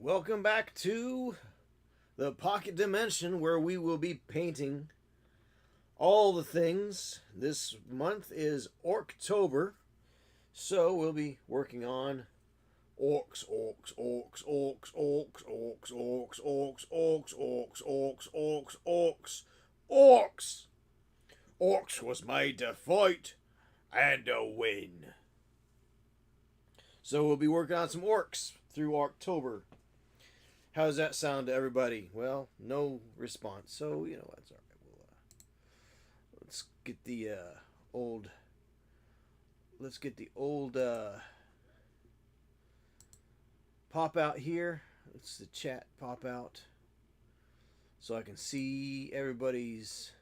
Welcome back to the Pocket Dimension where we will be painting all the things. This month is Orktober, so we'll be working on orcs, orcs, orcs, orcs, orcs, orcs, orcs, orcs, orcs, orcs, orcs, orcs, orcs, orcs. Orcs was made to fight and to win. So we'll be working on some orcs through Orktober. How does that sound to everybody? Well, no response. So that's all right. Let's get the old. Let's get the old pop out here. Let's the chat pop out, so I can see everybody's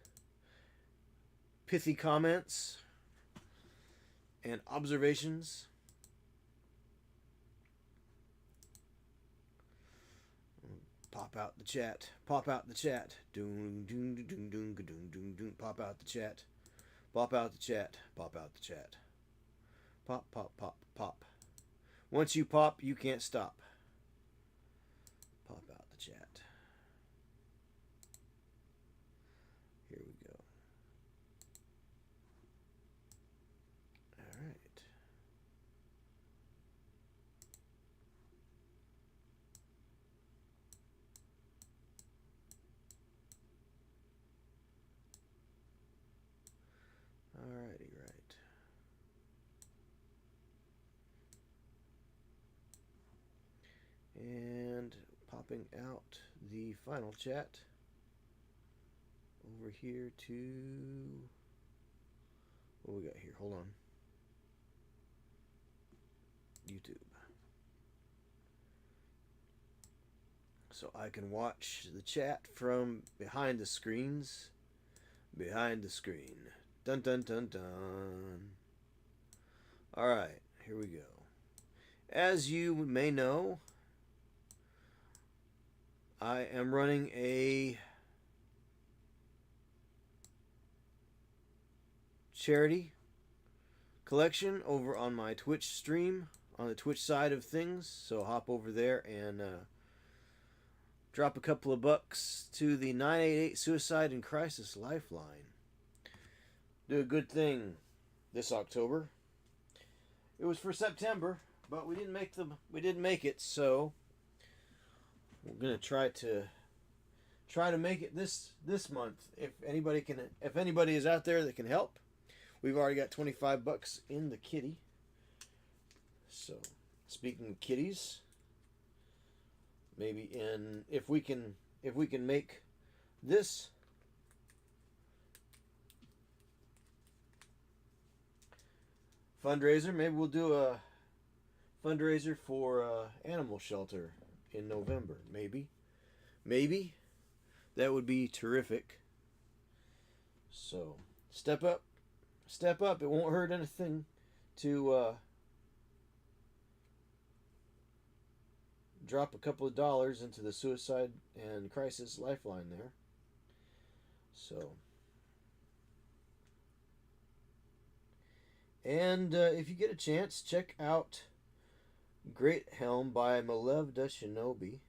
pithy comments and observations. Pop out the chat. Pop out the chat. Doom doom doom doom doom doom doom. Pop out the chat. Pop out the chat. Pop out the chat. Pop pop pop pop. Once you pop, you can't stop. Pop out the chat. Here we go. All right. Alrighty, right. And popping out the final chat over here to what we got here. Hold on. YouTube. So I can watch the chat from behind the screens. Behind the screen. Dun dun dun dun. Alright, here we go. As you may know, I am running a charity collection over on my Twitch stream, on the Twitch side of things. So hop over there and drop a couple of bucks to the 988 Suicide and Crisis Lifeline. Do a good thing this October. It was for September, but we didn't make it, so we're gonna try to make it this month. If anybody is out there that can help, we've already got 25 bucks in the kitty. So speaking of kitties, maybe if we can make this fundraiser, maybe we'll do a fundraiser for animal shelter in November. Maybe that would be terrific. So step up. It won't hurt anything to drop a couple of dollars into the Suicide and Crisis Lifeline there. So. And if you get a chance, check out Great Helm by Malev the Shinobi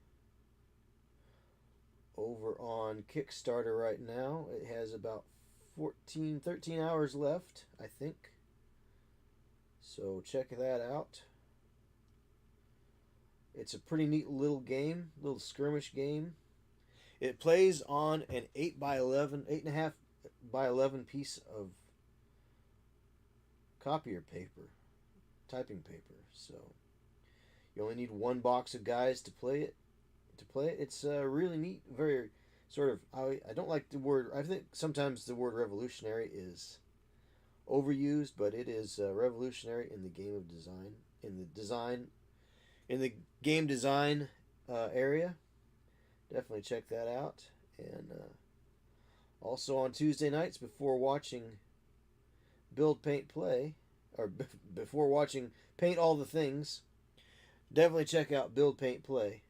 over on Kickstarter right now. It has about 13 hours left, I think. So check that out. It's a pretty neat little game, little skirmish game. It plays on an 8.5 by 11 piece of copier paper, typing paper. So you only need one box of guys to play it. It's really neat. Very sort of. I don't like the word. I think sometimes the word revolutionary is overused, but it is revolutionary in the game of design. In the game design area. Definitely check that out. And also on Tuesday nights before watching Build, Paint, Play, or before watching Paint All the Things, definitely check out Build, Paint, Play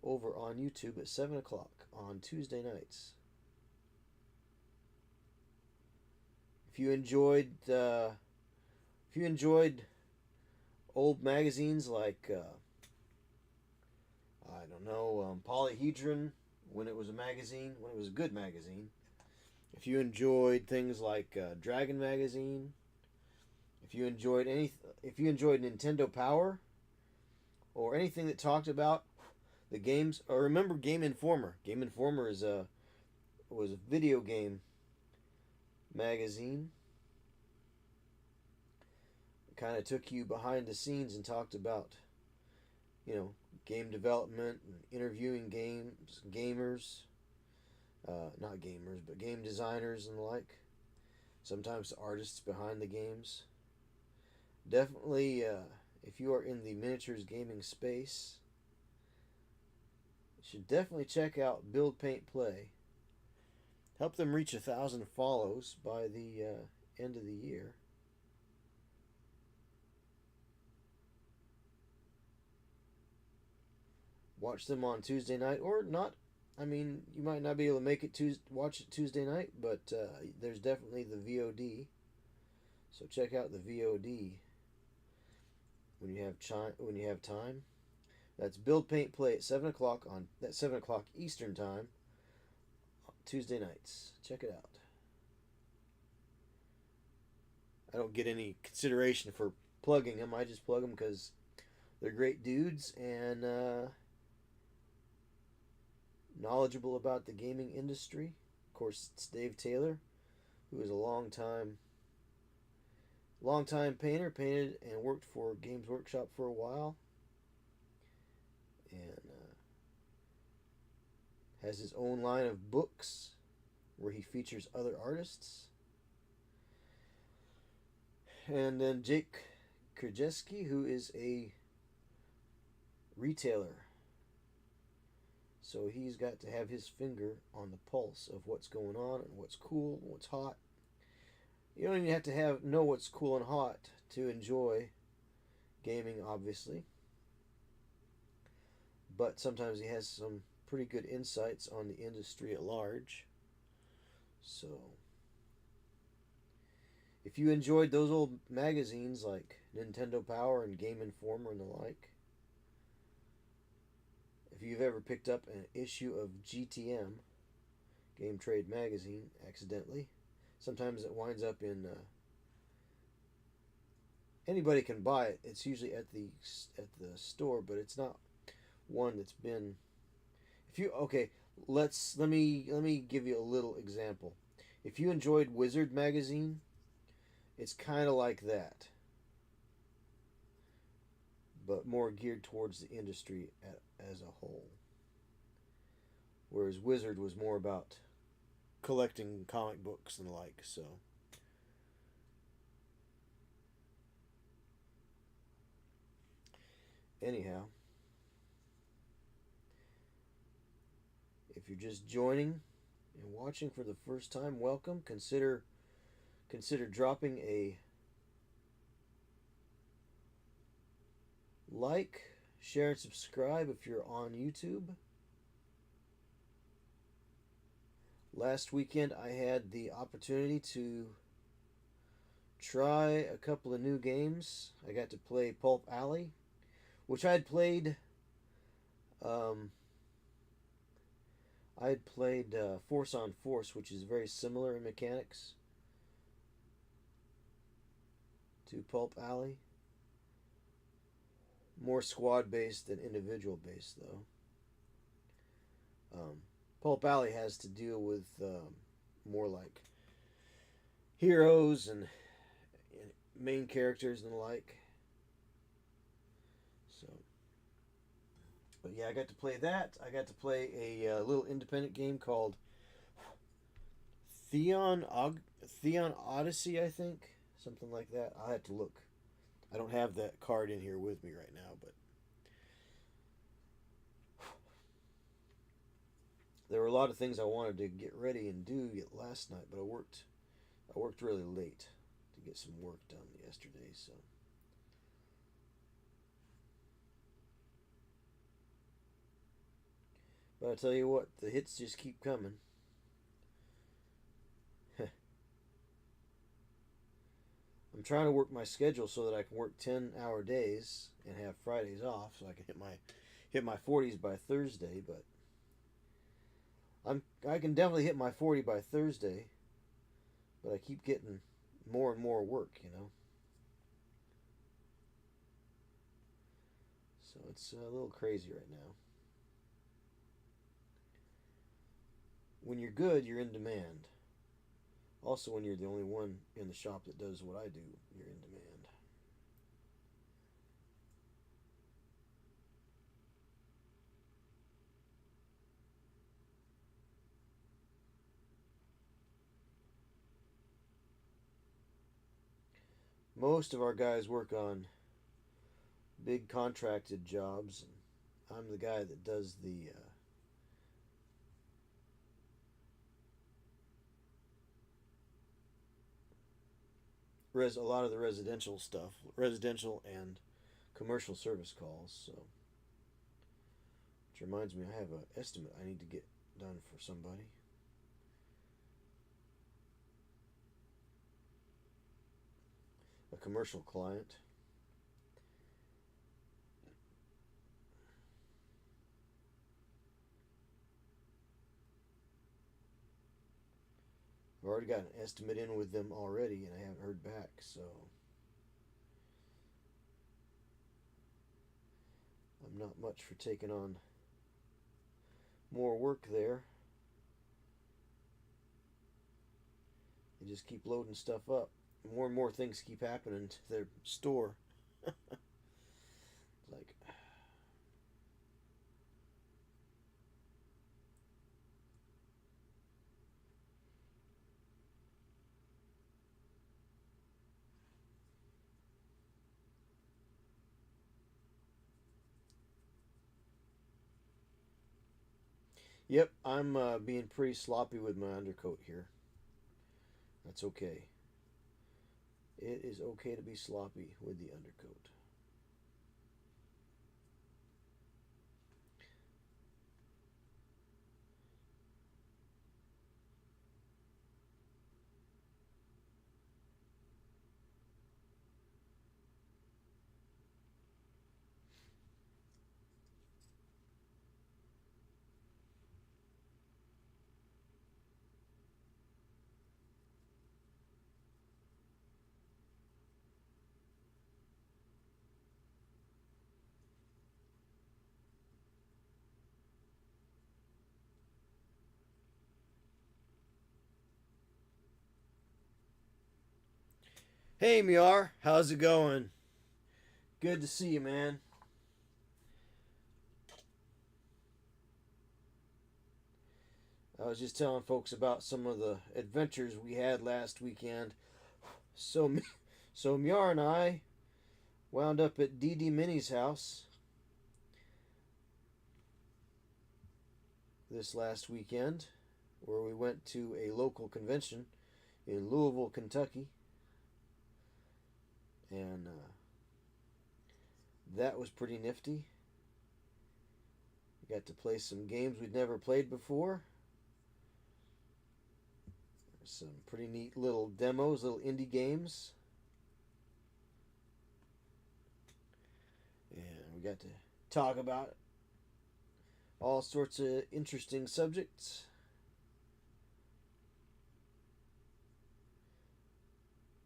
over on YouTube at 7 o'clock on Tuesday nights. If you enjoyed old magazines like I don't know, Polyhedron, when it was a magazine, when it was a good magazine. If you enjoyed things like Dragon Magazine, if you enjoyed if you enjoyed Nintendo Power, or anything that talked about the games, or remember Game Informer. Game Informer was a video game magazine. It kind of took you behind the scenes and talked about, game development and interviewing gamers, not gamers, but game designers and the like. Sometimes the artists behind the games. Definitely, if you are in the miniatures gaming space, you should definitely check out Build Paint Play. Help them reach 1,000 follows by the end of the year. Watch them on Tuesday night, or not. I mean, you might not be able to make it watch it Tuesday night, but there's definitely the VOD. So check out the VOD when you have time. That's Build Paint Play at 7 o'clock on 7 o'clock Eastern time on Tuesday nights. Check it out. I don't get any consideration for plugging them. I just plug them because they're great dudes and knowledgeable about the gaming industry. Of course, it's Dave Taylor, who is a long time painter, painted and worked for Games Workshop for a while, and has his own line of books where he features other artists. And then Jake Krajewski, who is a retailer. So he's got to have his finger on the pulse of what's going on and what's cool and what's hot. You don't even have to know what's cool and hot to enjoy gaming, obviously. But sometimes he has some pretty good insights on the industry at large. So if you enjoyed those old magazines like Nintendo Power and Game Informer and the like, if you've ever picked up an issue of GTM, Game Trade Magazine, accidentally, sometimes it winds up in anybody can buy it. It's usually at the store, but it's not one that's been. If you let me give you a little example. If you enjoyed Wizard Magazine, it's kind of like that, but more geared towards the industry as a whole. Whereas Wizard was more about collecting comic books and the like. So anyhow, if you're just joining and watching for the first time, welcome. Consider dropping a like, share, and subscribe if you're on YouTube. Last weekend I had the opportunity to try a couple of new games. I got to play Pulp Alley, which I had played Force on Force, which is very similar in mechanics to Pulp Alley. More squad based than individual based, though. Pulp Alley has to deal with more like heroes and main characters and the like. So, but yeah, I got to play that. I got to play a little independent game called Theon Odyssey, I think, something like that. I'll have to look. I don't have that card in here with me right now, but there were a lot of things I wanted to get ready and do last night, but I worked really late to get some work done yesterday, so. But I tell you what, the hits just keep coming. I'm trying to work my schedule so that I can work 10-hour days and have Fridays off, so I can hit my 40s by Thursday, but I can definitely hit my 40 by Thursday, but I keep getting more and more work, you know. So it's a little crazy right now. When you're good, you're in demand. Also, when you're the only one in the shop that does what I do, you're in demand. Most of our guys work on big contracted jobs, and I'm the guy that does a lot of the residential stuff, residential and commercial service calls. So, which reminds me, I have an estimate I need to get done for somebody. A commercial client. I've already got an estimate in with them already, and I haven't heard back, so I'm not much for taking on more work there. They just keep loading stuff up. More and more things keep happening to their store. Like, yep, I'm being pretty sloppy with my undercoat here. That's okay. It is okay to be sloppy with the undercoat. Hey, Miar, how's it going? Good to see you, man. I was just telling folks about some of the adventures we had last weekend. So, so Miar and I wound up at DD Minnie's house this last weekend, where we went to a local convention in Louisville, Kentucky, and that was pretty nifty. We got to play some games we'd never played before. Some pretty neat little demos, little indie games. And we got to talk about all sorts of interesting subjects.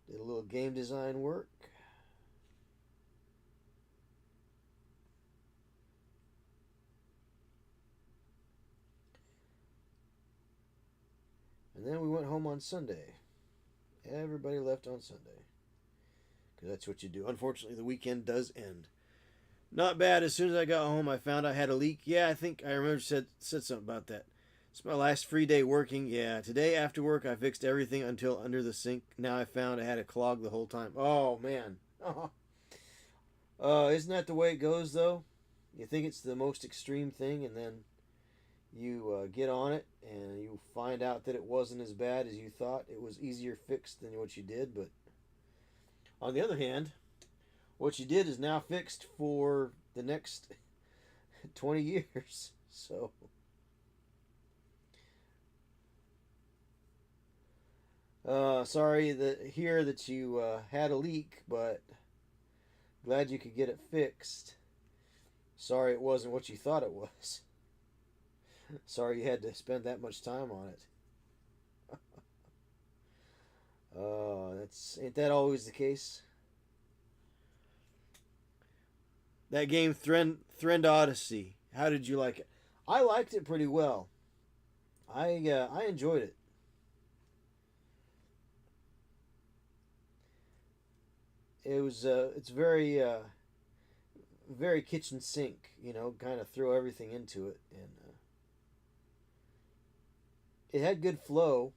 Did a little game design work. And then we went home on Sunday. Everybody left on Sunday. Because that's what you do. Unfortunately, the weekend does end. Not bad. As soon as I got home, I found I had a leak. Yeah, I think I remember said something about that. It's my last free day working. Yeah, today after work, I fixed everything until under the sink. Now I found I had a clog the whole time. Oh, man. Isn't that the way it goes, though? You think it's the most extreme thing, and then you get on it, and you find out that it wasn't as bad as you thought. It was easier fixed than what you did, but on the other hand, what you did is now fixed for the next 20 years. So, sorry that you had a leak, but glad you could get it fixed. Sorry it wasn't what you thought it was. Sorry you had to spend that much time on it. That's ain't that always the case? That game, Thrend Odyssey. How did you like it? I liked it pretty well. I enjoyed it. It's very kitchen sink. You know, kind of throw everything into it, and it had good flow.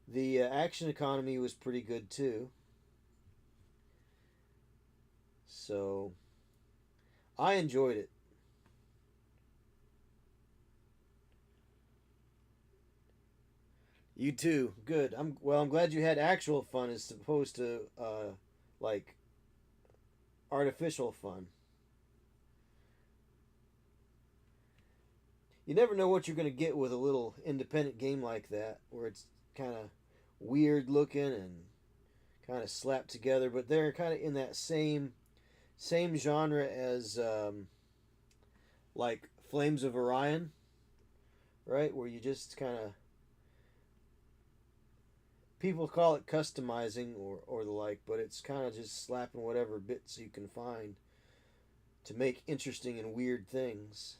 The action economy was pretty good too. So I enjoyed it. You too. Good. I'm glad you had actual fun as opposed to like artificial fun. You never know what you're going to get with a little independent game like that, where it's kind of weird looking and kind of slapped together, but they're kind of in that same genre as like Flames of Orion, right? Where you just kind of people call it customizing or the like, but it's kind of just slapping whatever bits you can find to make interesting and weird things.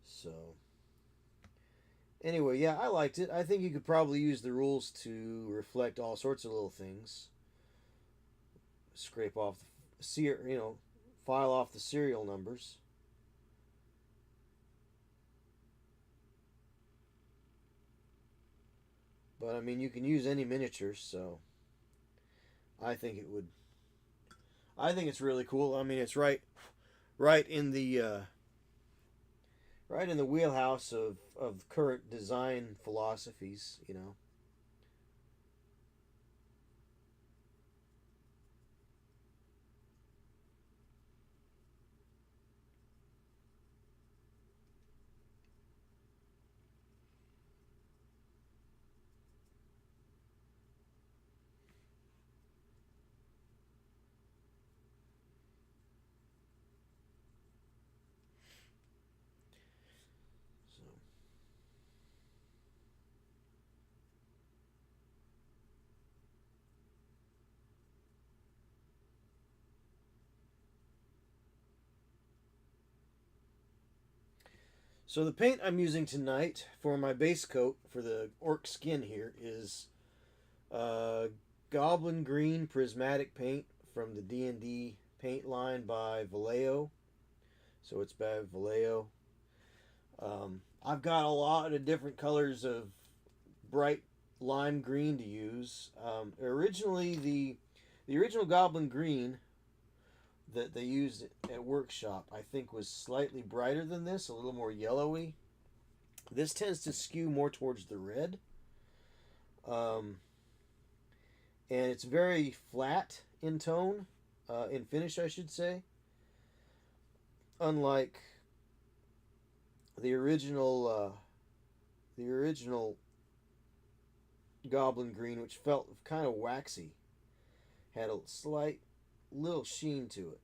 So anyway, yeah, I liked it. I think you could probably use the rules to reflect all sorts of little things. Scrape off file off the serial numbers. But I mean, you can use any miniatures, so I think it would. I think it's really cool. I mean, it's right in the right in the wheelhouse of current design philosophies. You know. So So the paint I'm using tonight for my base coat for the orc skin here is uh, Goblin Green Prismatic paint from the D&D paint line by Vallejo. So it's by Vallejo. I've got a lot of different colors of bright lime green to use. Originally, the original Goblin Green that they used at Workshop, I think, was slightly brighter than this, a little more yellowy. This tends to skew more towards the red, um, and it's very flat in tone, in finish, I should say. Unlike the original Goblin Green, which felt kind of waxy, had a slight little sheen to it.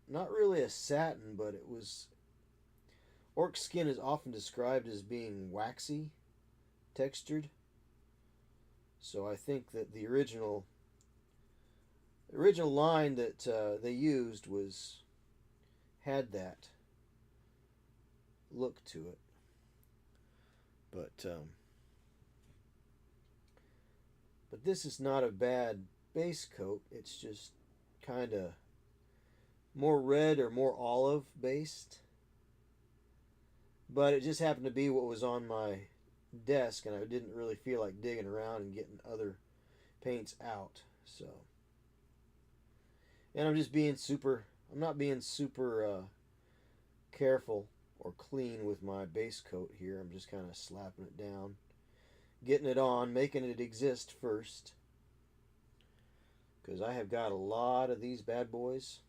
Not really a satin, but it was. Orc skin is often described as being waxy textured, so I think that the original line that they used was had that look to it. But this is not a bad base coat. It's just kind of more red or more olive based. But it just happened to be what was on my desk, and I didn't really feel like digging around and getting other paints out. So, and I'm just being super. I'm not being super careful or clean with my base coat here. I'm just kind of slapping it down, getting it on, making it exist first. Because I have got a lot of these bad boys.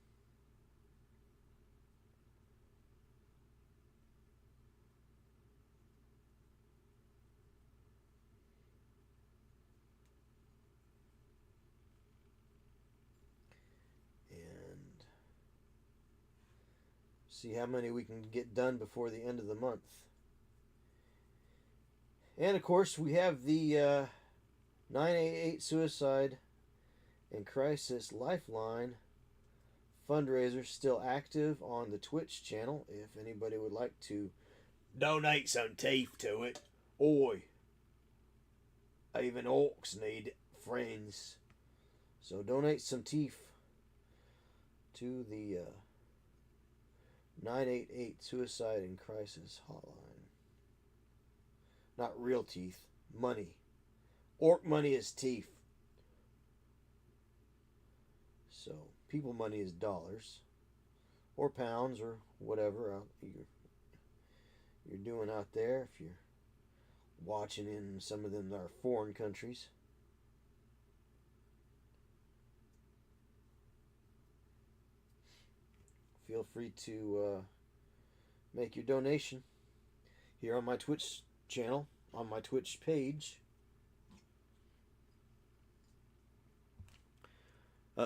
See how many we can get done before the end of the month. And of course, we have the 988 Suicide and Crisis Lifeline fundraiser still active on the Twitch channel. If anybody would like to donate some teeth to it. Oi. Even orcs need friends. So donate some teeth to the 988 Suicide and Crisis Hotline. Not real teeth. Money. Orc money is teeth. So, people money is dollars. Or pounds or whatever you're doing out there. If you're watching in some of them that are foreign countries. Feel free to make your donation here on my Twitch channel, on my Twitch page.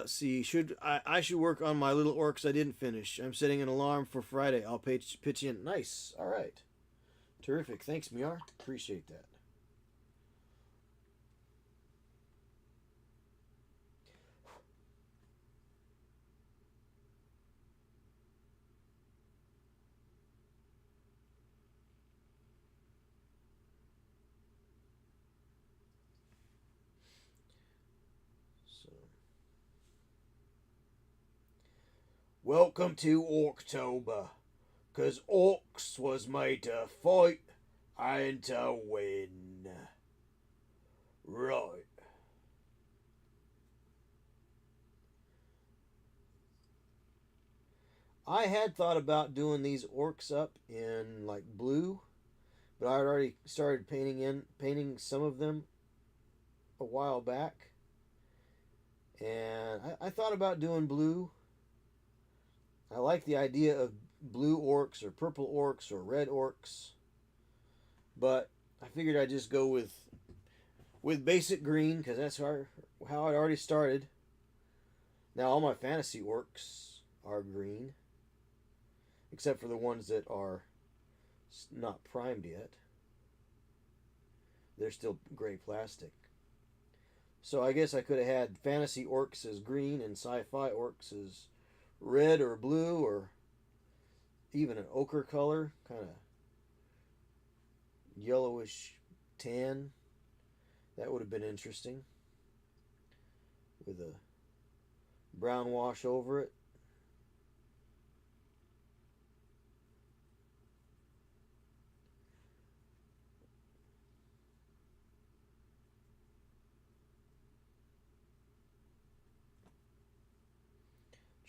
See, I should work on my little orcs I didn't finish. I'm setting an alarm for Friday. I'll pitch in. Nice. All right. Terrific. Thanks, Miar. Appreciate that. Welcome to Orktober, 'cause Orcs was made to fight and to win. Right. I had thought about doing these orcs up in like blue, but I had already started painting some of them a while back. And I thought about doing blue. I like the idea of blue orcs or purple orcs or red orcs, but I figured I'd just go with basic green because that's how I already started. Now all my fantasy orcs are green, except for the ones that are not primed yet. They're still gray plastic. So I guess I could have had fantasy orcs as green and sci-fi orcs as red or blue or even an ochre color, kind of yellowish tan. That would have been interesting with a brown wash over it.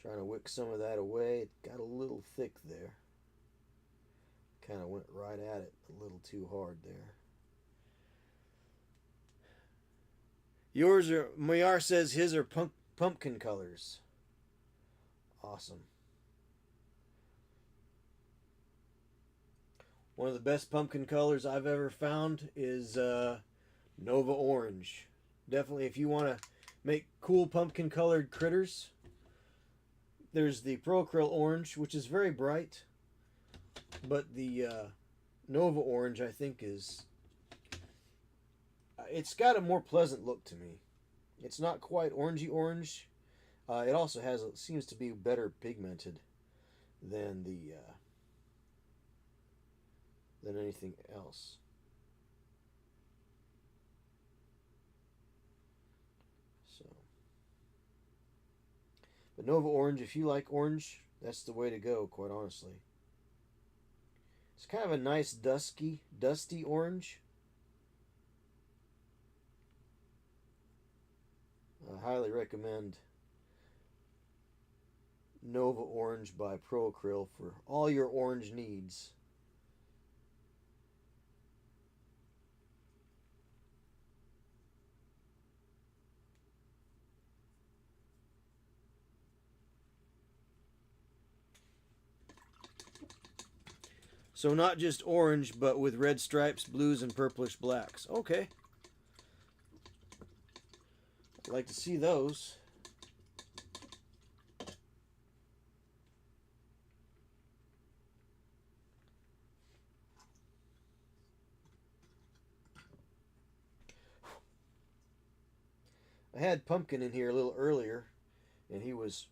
Trying to wick some of that away. It got a little thick there. Kind of went right at it a little too hard there. Yours are, Mayar says his are pumpkin colors. Awesome. One of the best pumpkin colors I've ever found is Nova Orange. Definitely, if you want to make cool pumpkin colored critters, there's the Pro Acryl Orange, which is very bright, but the Nova Orange, I think, it's got a more pleasant look to me. It's not quite orangey orange. It also seems to be better pigmented than than anything else. So, but Nova Orange, if you like orange, that's the way to go, quite honestly. It's kind of a nice dusty orange. I highly recommend Nova Orange by Pro Acryl for all your orange needs. So not just orange, but with red stripes, blues, and purplish blacks. Okay. I'd like to see those. I had Pumpkin in here a little earlier, and he was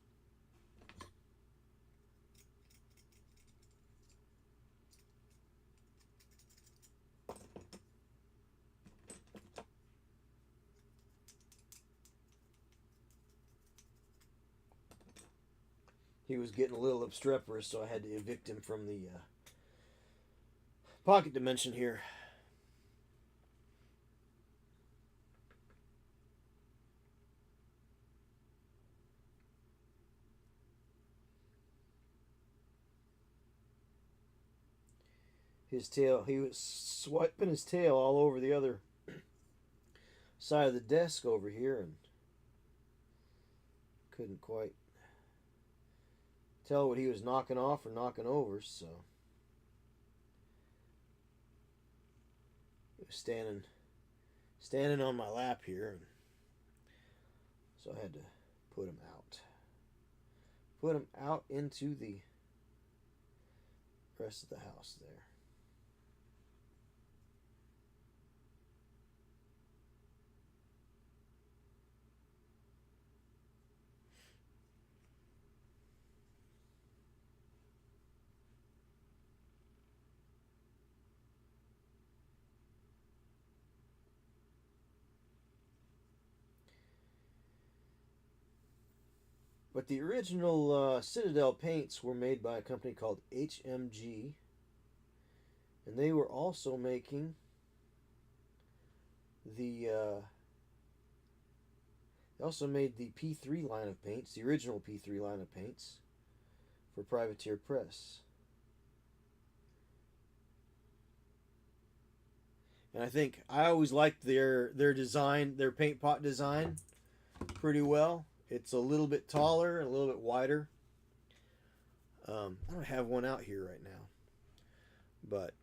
getting a little obstreperous, so I had to evict him from the pocket dimension here. His tail, he was swiping his tail all over the other side of the desk over here, and couldn't quite tell what he was knocking off or knocking over, so he was standing on my lap here, and so I had to put him out into the rest of the house there. But the original Citadel paints were made by a company called HMG, and they were also making the they also made the P3 line of paints, the original P3 line of paints, for Privateer Press. And I think I always liked their design, their paint pot design, pretty well. It's a little bit taller and a little bit wider. I don't have one out here right now, but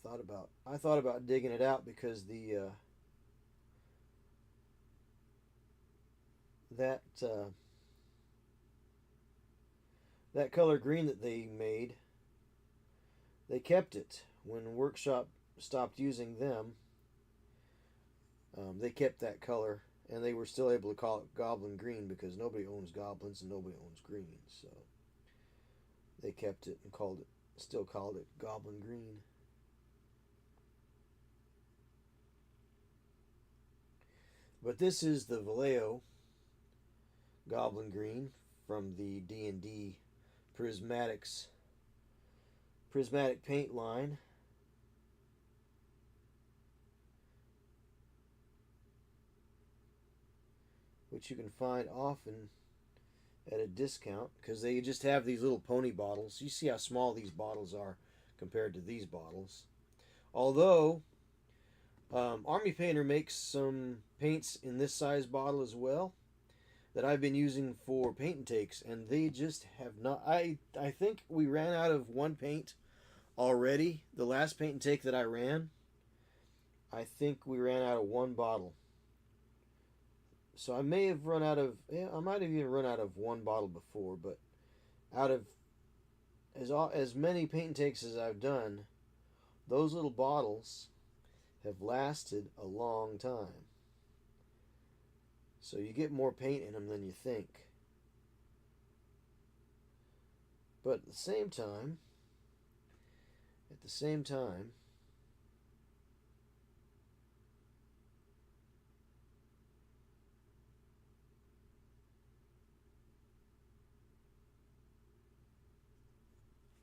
I thought about digging it out because the that color green that they made, they kept it when Workshop stopped using them. They kept that color, and they were still able to call it Goblin Green because nobody owns goblins and nobody owns green. So they kept it and still called it Goblin Green. But this is the Vallejo Goblin Green from the D&D prismatic paint line. Which you can find often at a discount because they just have these little pony bottles. You see how small these bottles are compared to these bottles. Although Army Painter makes some paints in this size bottle as well that I've been using for paint and takes, and they just have not. I think we ran out of one paint already. The last paint and take that I ran, I think we ran out of one bottle. So I may have run out of, I might have even run out of one bottle before, but out of as many paint and takes as I've done, those little bottles have lasted a long time. So you get more paint in them than you think. But at the same time,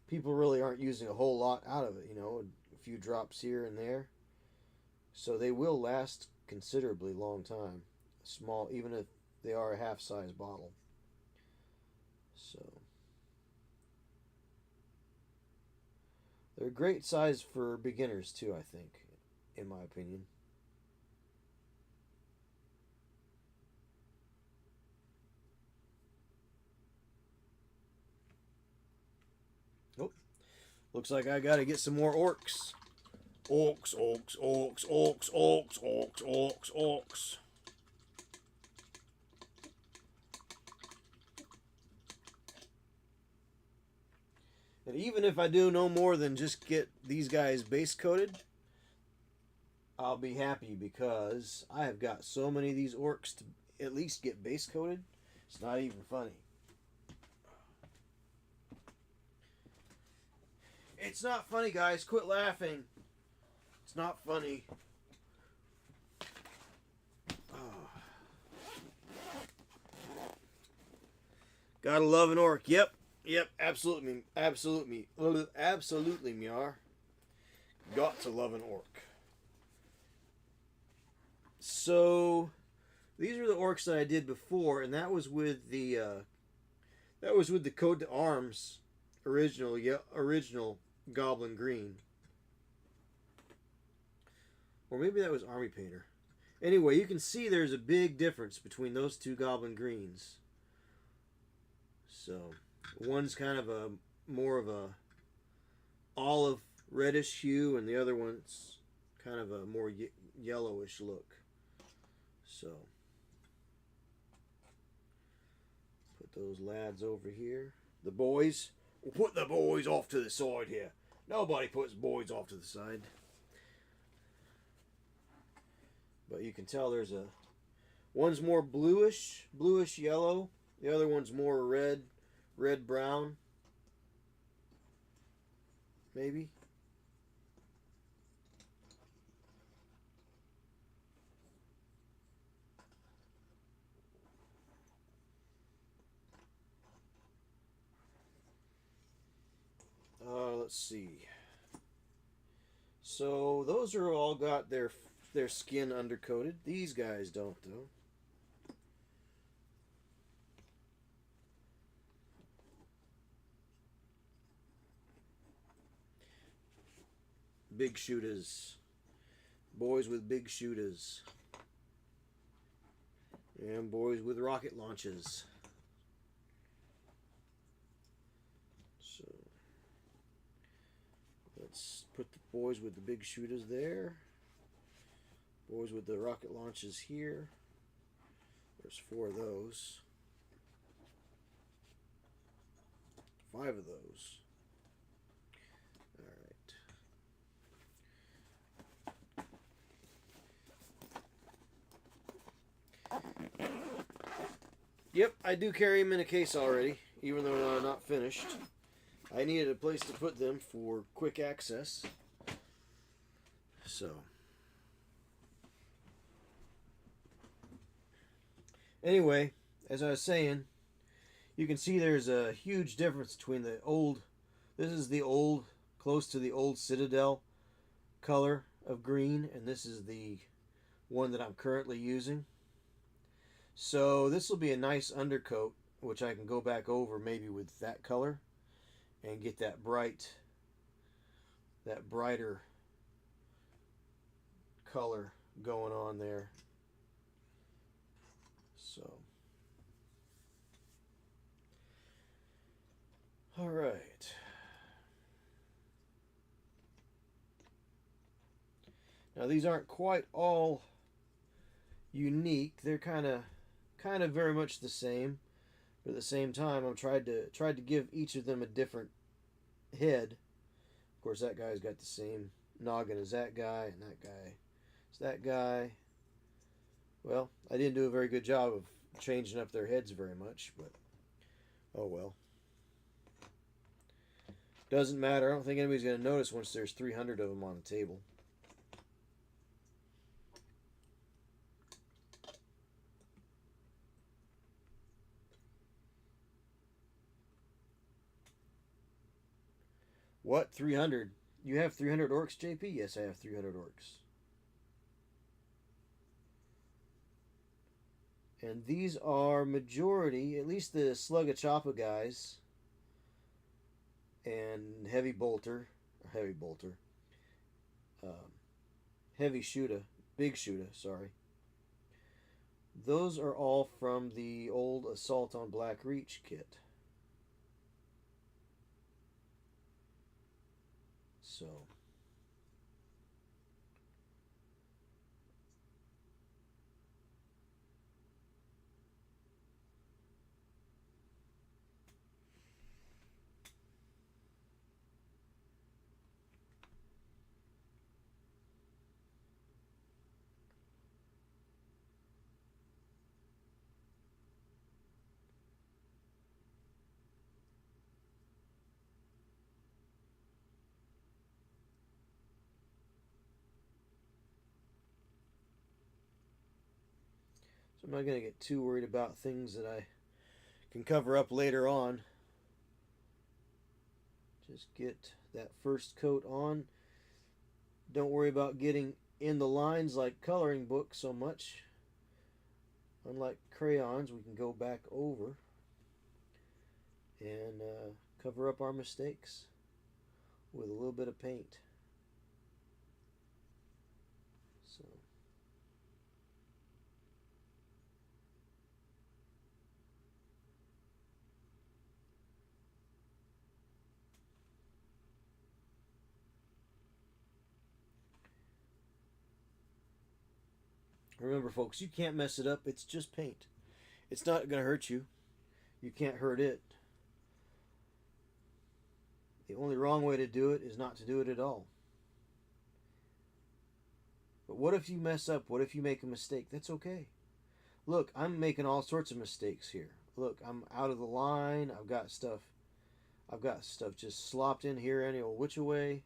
people really aren't using a whole lot out of it, a few drops here and there. So they will last considerably long time. Small, even if they are a half-size bottle. So they're a great size for beginners too, I think, in my opinion. Oh, looks like I gotta get some more orcs. Orcs, orcs, orcs, orcs, orcs, orcs, orcs, orcs. And even if I do no more than just get these guys base coated, I'll be happy because I have got so many of these orcs to at least get base coated. It's not even funny. It's not funny, guys. Quit laughing. It's not funny. Oh. Gotta love an orc. Yep. Yep. Absolutely. Absolutely. Absolutely, Miar. Got to love an orc. So, these are the orcs that I did before, and that was with the Code to Arms original Goblin Green. Or maybe that was Army Painter. Anyway, you can see there's a big difference between those two Goblin Greens. So, one's kind of a more of a olive reddish hue, and the other one's kind of a more yellowish look. So, put those lads over here. The boys. We'll put the boys off to the side here. Nobody puts boys off to the side. But you can tell there's a... One's more bluish yellow. The other one's more red brown. Maybe. Let's see. So those are all got their skin undercoated. These guys don't, though. Big shooters. Boys with big shooters. And boys with rocket launches. So let's put the boys with the big shooters there. Boys with the rocket launches here. There's 4 of those. 5 of those. Yep, I do carry them in a case already, even though they're not finished. I needed a place to put them for quick access. So, anyway, as I was saying, you can see there's a huge difference between the old, this is the old, close to the old Citadel color of green, and this is the one that I'm currently using. So this will be a nice undercoat, which I can go back over maybe with that color and get that brighter color going on there. So, all right. Now these aren't quite all unique. They're kind of very much the same, but at the same time, I'm tried to give each of them a different head. Of course, that guy's got the same noggin as that guy, and that guy is that guy. Well, I didn't do a very good job of changing up their heads very much, but oh well. Doesn't matter. I don't think anybody's going to notice once there's 300 of them on the table. What? 300? You have 300 orcs, JP? Yes, I have 300 orcs. And these are majority, at least the Slugga Choppa guys, and Heavy Shooter, Big Shooter, sorry. Those are all from the old Assault on Black Reach kit. So, So I'm not going to get too worried about things that I can cover up later on. Just get that first coat on. Don't worry about getting in the lines like coloring books so much. Unlike crayons, we can go back over and cover up our mistakes with a little bit of paint. So remember, folks, you can't mess it up. It's just paint. It's not going to hurt you. You can't hurt it. The only wrong way to do it is not to do it at all. But what if you mess up? What if you make a mistake? That's okay. Look, I'm making all sorts of mistakes here. Look, I'm out of the line. I've got stuff just slopped in here any old which way.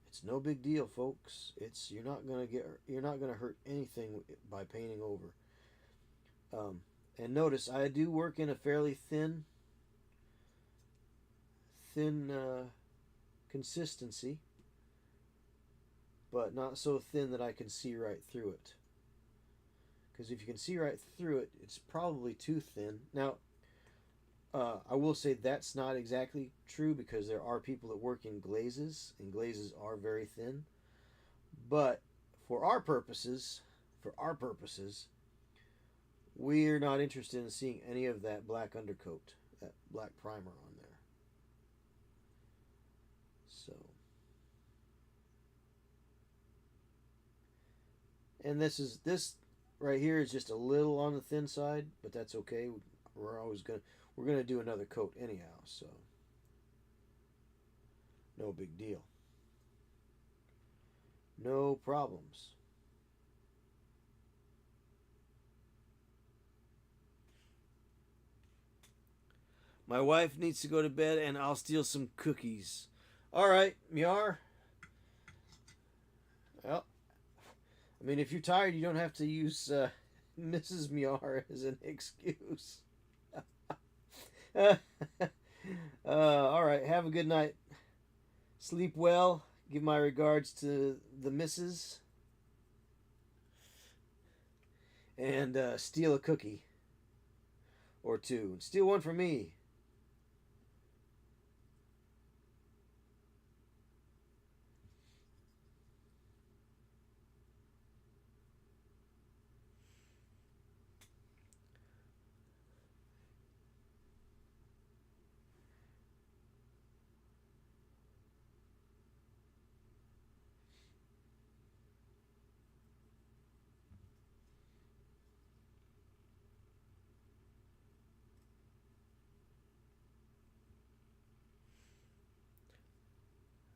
It's no big deal, folks. You're not gonna hurt anything by painting over. And notice I do work in a fairly thin consistency, but not so thin that I can see right through it. Because if you can see right through it, it's probably too thin. Now, I will say that's not exactly true because there are people that work in glazes, and glazes are very thin. But for our purposes, we're not interested in seeing any of that black undercoat, that black primer on there. So, and this right here is just a little on the thin side, but that's okay. We're gonna do another coat anyhow, so no big deal. No problems. My wife needs to go to bed, and I'll steal some cookies. All right, Miar. Well, I mean, if you're tired, you don't have to use Mrs. Miar as an excuse. All right, have a good night. Sleep well. Give my regards to the missus. And steal a cookie or two. Steal one for me.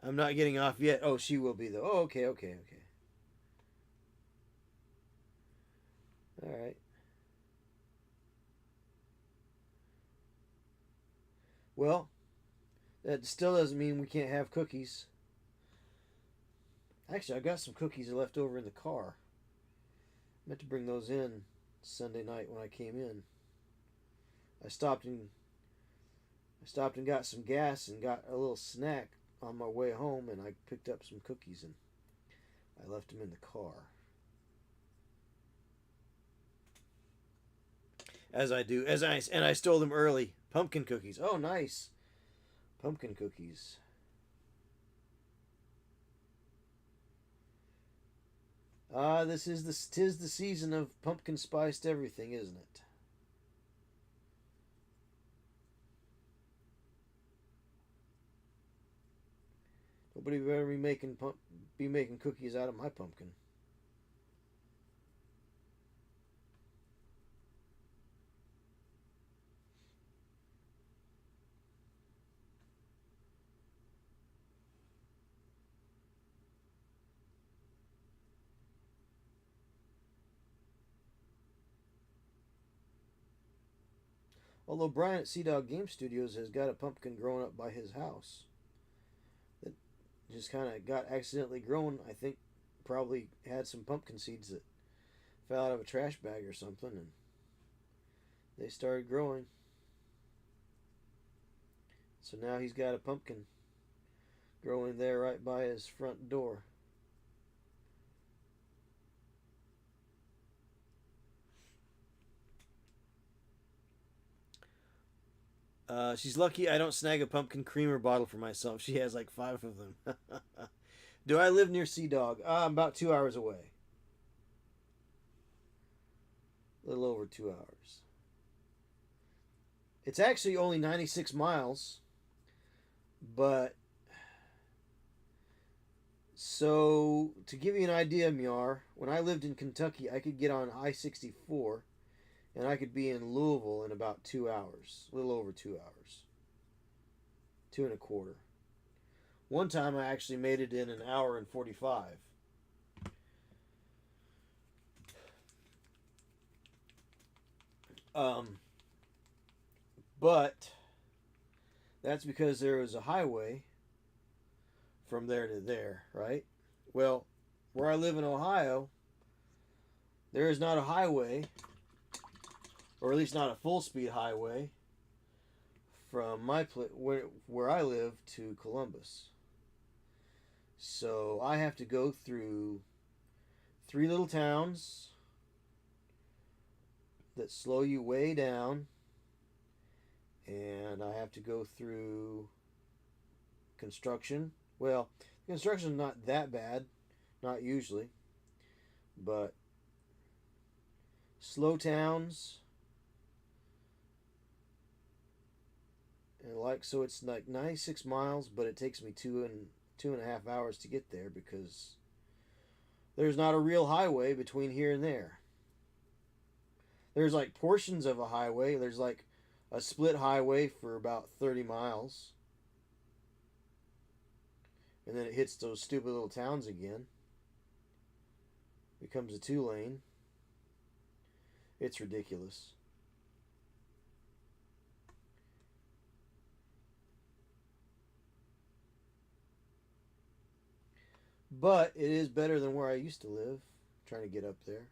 I'm not getting off yet. Oh, she will be though. Oh, okay. All right. Well, that still doesn't mean we can't have cookies. Actually, I've got some cookies left over in the car. I meant to bring those in Sunday night when I came in. I stopped and got some gas and got a little snack on my way home, and I picked up some cookies and I left them in the car. As I do, and I stole them early. Pumpkin cookies. Oh, nice. Pumpkin cookies. Tis the season of pumpkin spiced everything, isn't it? Nobody better be making cookies out of my pumpkin. Although Brian at Sea Dog Game Studios has got a pumpkin growing up by his house that just kind of got accidentally grown. I think probably had some pumpkin seeds that fell out of a trash bag or something, and they started growing. So now he's got a pumpkin growing there right by his front door. She's lucky I don't snag a pumpkin creamer bottle for myself. She has like 5 of them. Do I live near Sea Dog? I'm about 2 hours away. A little over 2 hours. It's actually only 96 miles. But, so, to give you an idea, Myar, when I lived in Kentucky, I could get on I-64, and I could be in Louisville in about 2 hours. A little over 2 hours. 2 and a quarter. One time I actually made it in an hour and 45. But that's because there was a highway from there to there, right? Well, where I live in Ohio, there is not a highway, or at least not a full-speed highway, from my where I live to Columbus. So I have to go through 3 little towns that slow you way down, and I have to go through construction. Well, construction's not that bad, not usually, but slow towns, and so it's like 96 miles, but it takes me 2.5 hours to get there because there's not a real highway between here and there. There's like portions of a highway. There's like a split highway for about 30 miles. And then it hits those stupid little towns again. Becomes a 2-lane. It's ridiculous. But it is better than where I used to live, trying to get up there.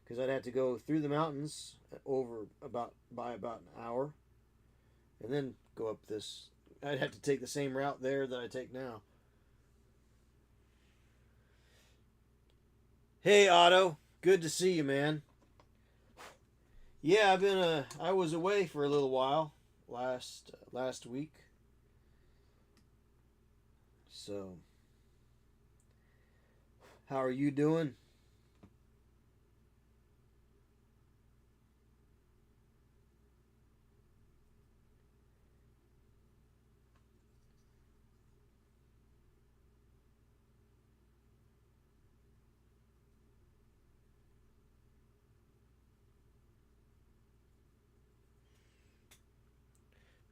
Because I'd have to go through the mountains by about an hour, and then go up this. I'd have to take the same route there that I take now. Hey Otto, good to see you, man. Yeah, I was away for a little while last week. So, how are you doing?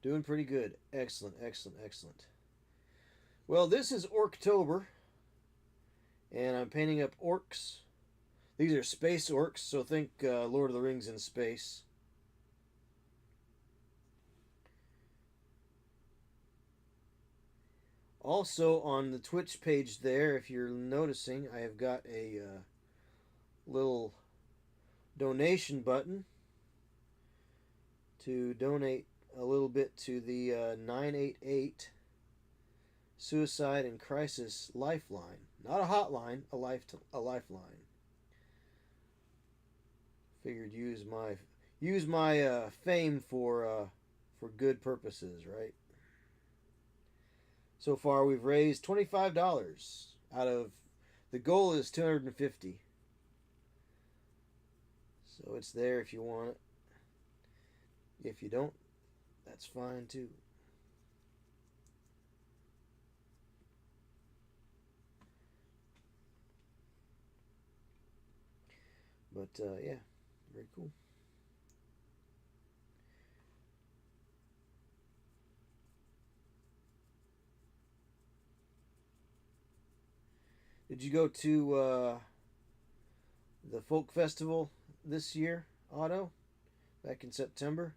Doing pretty good. Excellent, excellent, excellent. Well, this is Orktober, and I'm painting up orcs. These are space orcs, so think Lord of the Rings in space. Also, on the Twitch page there, if you're noticing, I have got a little donation button to donate a little bit to the 988 Suicide and Crisis Lifeline. Not a hotline, a lifeline. Figured use my fame for good purposes, right? So far, we've raised $25 out of the goal is $250. So it's there if you want it. If you don't, that's fine too. But yeah, very cool. Did you go to the folk festival this year, Otto? Back in September?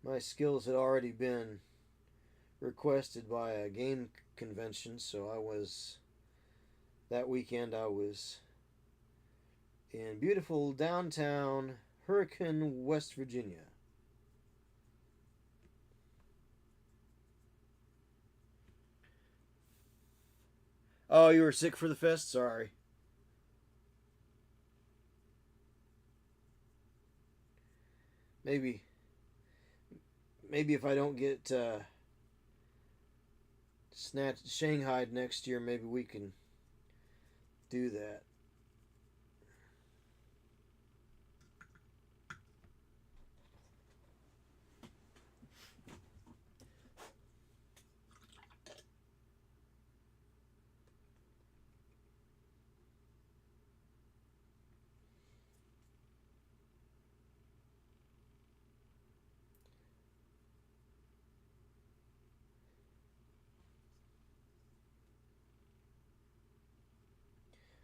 My skills had already been requested by a game convention, so that weekend I was in beautiful downtown Hurricane, West Virginia. Oh, you were sick for the fest? Sorry. Maybe, maybe if I don't get snatched Shanghai next year, maybe we can do that.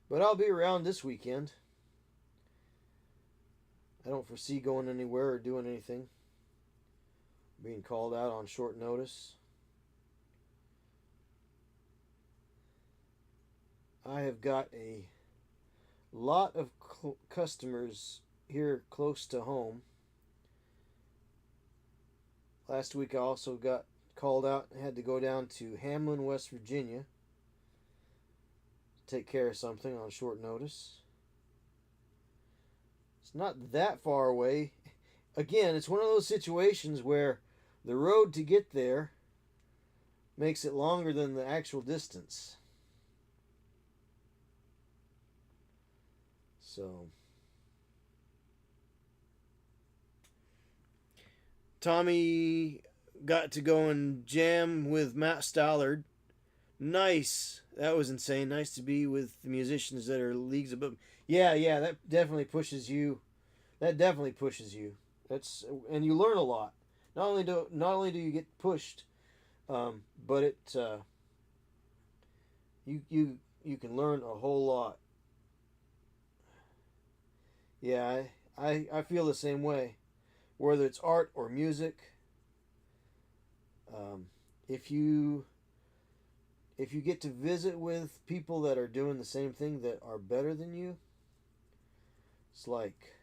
But I'll be around this weekend. I don't foresee going anywhere or doing anything. Being called out on short notice. I have got a lot of customers here close to home. Last week I also got called out and had to go down to Hamlin, West Virginia to take care of something on short notice. It's not that far away. Again, it's one of those situations where the road to get there makes it longer than the actual distance. So, Tommy got to go and jam with Matt Stallard. Nice. That was insane. Nice to be with the musicians that are leagues above. Yeah, that definitely pushes you. That definitely pushes you. And you learn a lot. Not only do you get pushed, but you can learn a whole lot. Yeah, I feel the same way. Whether it's art or music, um, if you get to visit with people that are doing the same thing that are better than you, it's like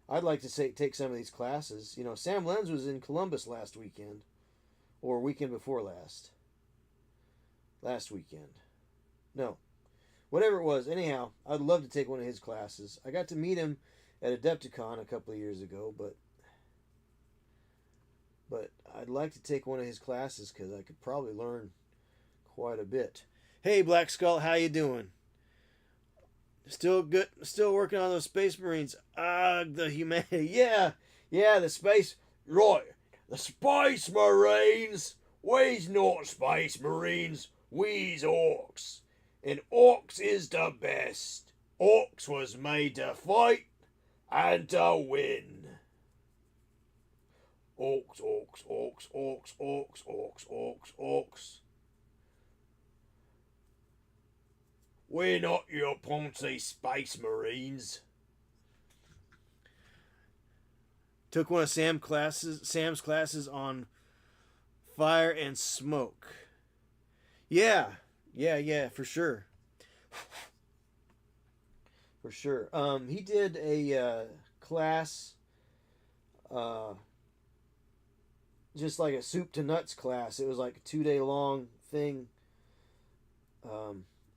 I'd like to take some of these classes. You know, Sam Lenz was in Columbus last weekend, or weekend before last. Last weekend, no, whatever it was. Anyhow, I'd love to take one of his classes. I got to meet him at Adepticon a couple of years ago, but I'd like to take one of his classes because I could probably learn quite a bit. Hey, Black Skull, how you doing? Still good. Still working on those Space Marines. The humanity. Yeah, the space. Right, the Space Marines. We's not Space Marines. We's Orcs, and Orcs is the best. Orcs was made to fight and to win. Orcs, orcs, orcs, orcs, orcs, orcs, orcs, orcs. We're not your Ponzi Space Marines. Took one of Sam's classes on fire and smoke. Yeah, for sure. For sure. He did a class, just like a soup to nuts class. It was like a 2-day long thing.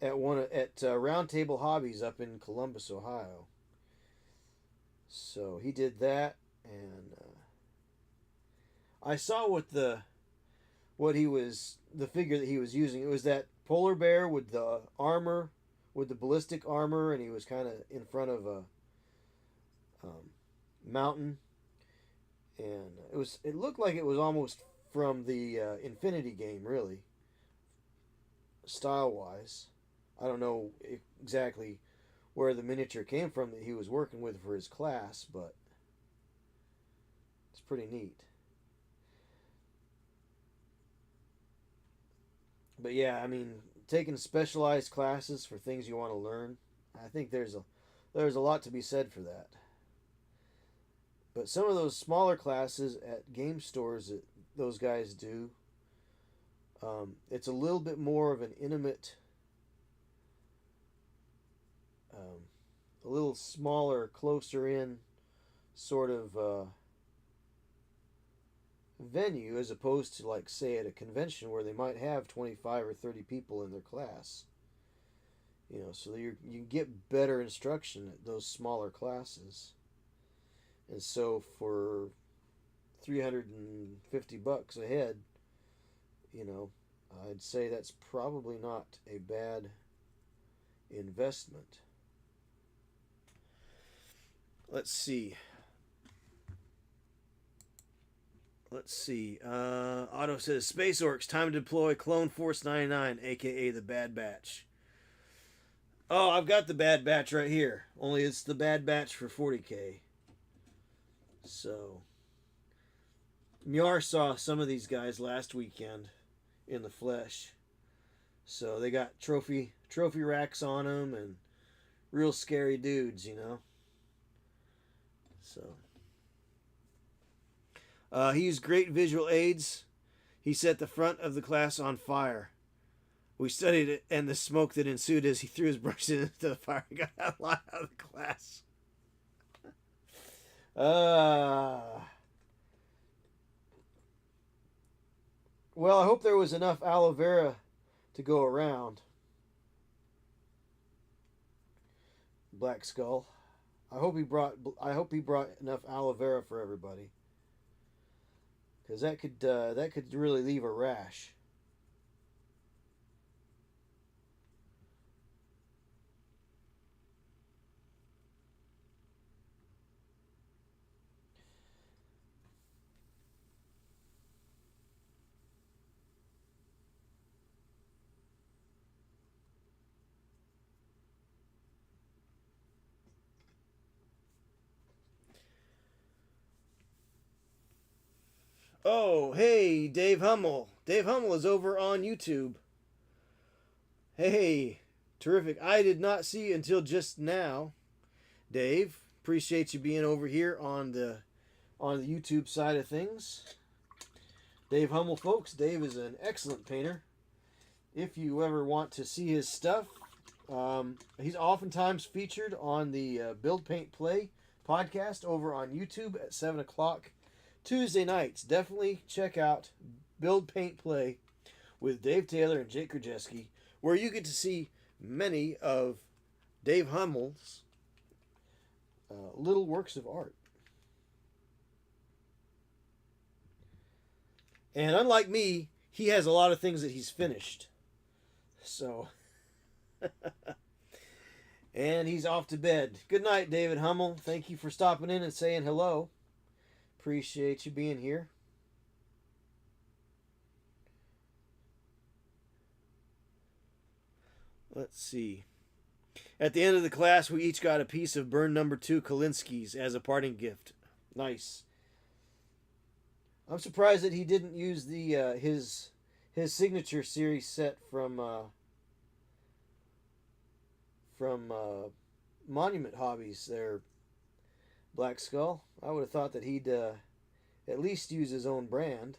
At Round Table Hobbies up in Columbus, Ohio. So he did that, and I saw the figure that he was using. It was that polar bear with the armor, with the ballistic armor, and he was kind of in front of a mountain, and it looked like it was almost from the Infinity game, really, style wise. I don't know exactly where the miniature came from that he was working with for his class, but it's pretty neat. But yeah, I mean, taking specialized classes for things you want to learn, I think there's a lot to be said for that. But some of those smaller classes at game stores that those guys do, It's a little bit more of an intimate, a little smaller, closer in sort of venue, as opposed to, like, say, at a convention where they might have 25 or 30 people in their class. So you can get better instruction at those smaller classes. And so for $350 a head, I'd say that's probably not a bad investment. Let's see. Otto says, Space Orcs, time to deploy Clone Force 99, aka the Bad Batch. Oh, I've got the Bad Batch right here. Only it's the Bad Batch for 40K. So, Mjar saw some of these guys last weekend in the flesh. So they got trophy racks on them and real scary dudes, So, he used great visual aids. He set the front of the class on fire. We studied it and the smoke that ensued as he threw his brush into the fire and got a lot out of the class. Well, I hope there was enough aloe vera to go around. Black Skull. I hope he brought enough aloe vera for everybody, because that could really leave a rash. Oh, hey, Dave Hummel. Dave Hummel is over on YouTube. Hey, terrific. I did not see you until just now. Dave, appreciate you being over here on the YouTube side of things. Dave Hummel, folks. Dave is an excellent painter. If you ever want to see his stuff, he's oftentimes featured on the Build Paint Play podcast over on YouTube at 7 o'clock Tuesday nights. Definitely check out Build Paint Play with Dave Taylor and Jake Krajewski, where you get to see many of Dave Hummel's little works of art. And unlike me, he has a lot of things that he's finished. So, and he's off to bed. Good night, David Hummel. Thank you for stopping in and saying hello. Appreciate you being here. Let's see. At the end of the class, we each got a piece of burn number 2 Kolinsky's as a parting gift. Nice. I'm surprised that he didn't use the his signature series set from Monument Hobbies there, Black Skull. I would have thought that he'd at least use his own brand.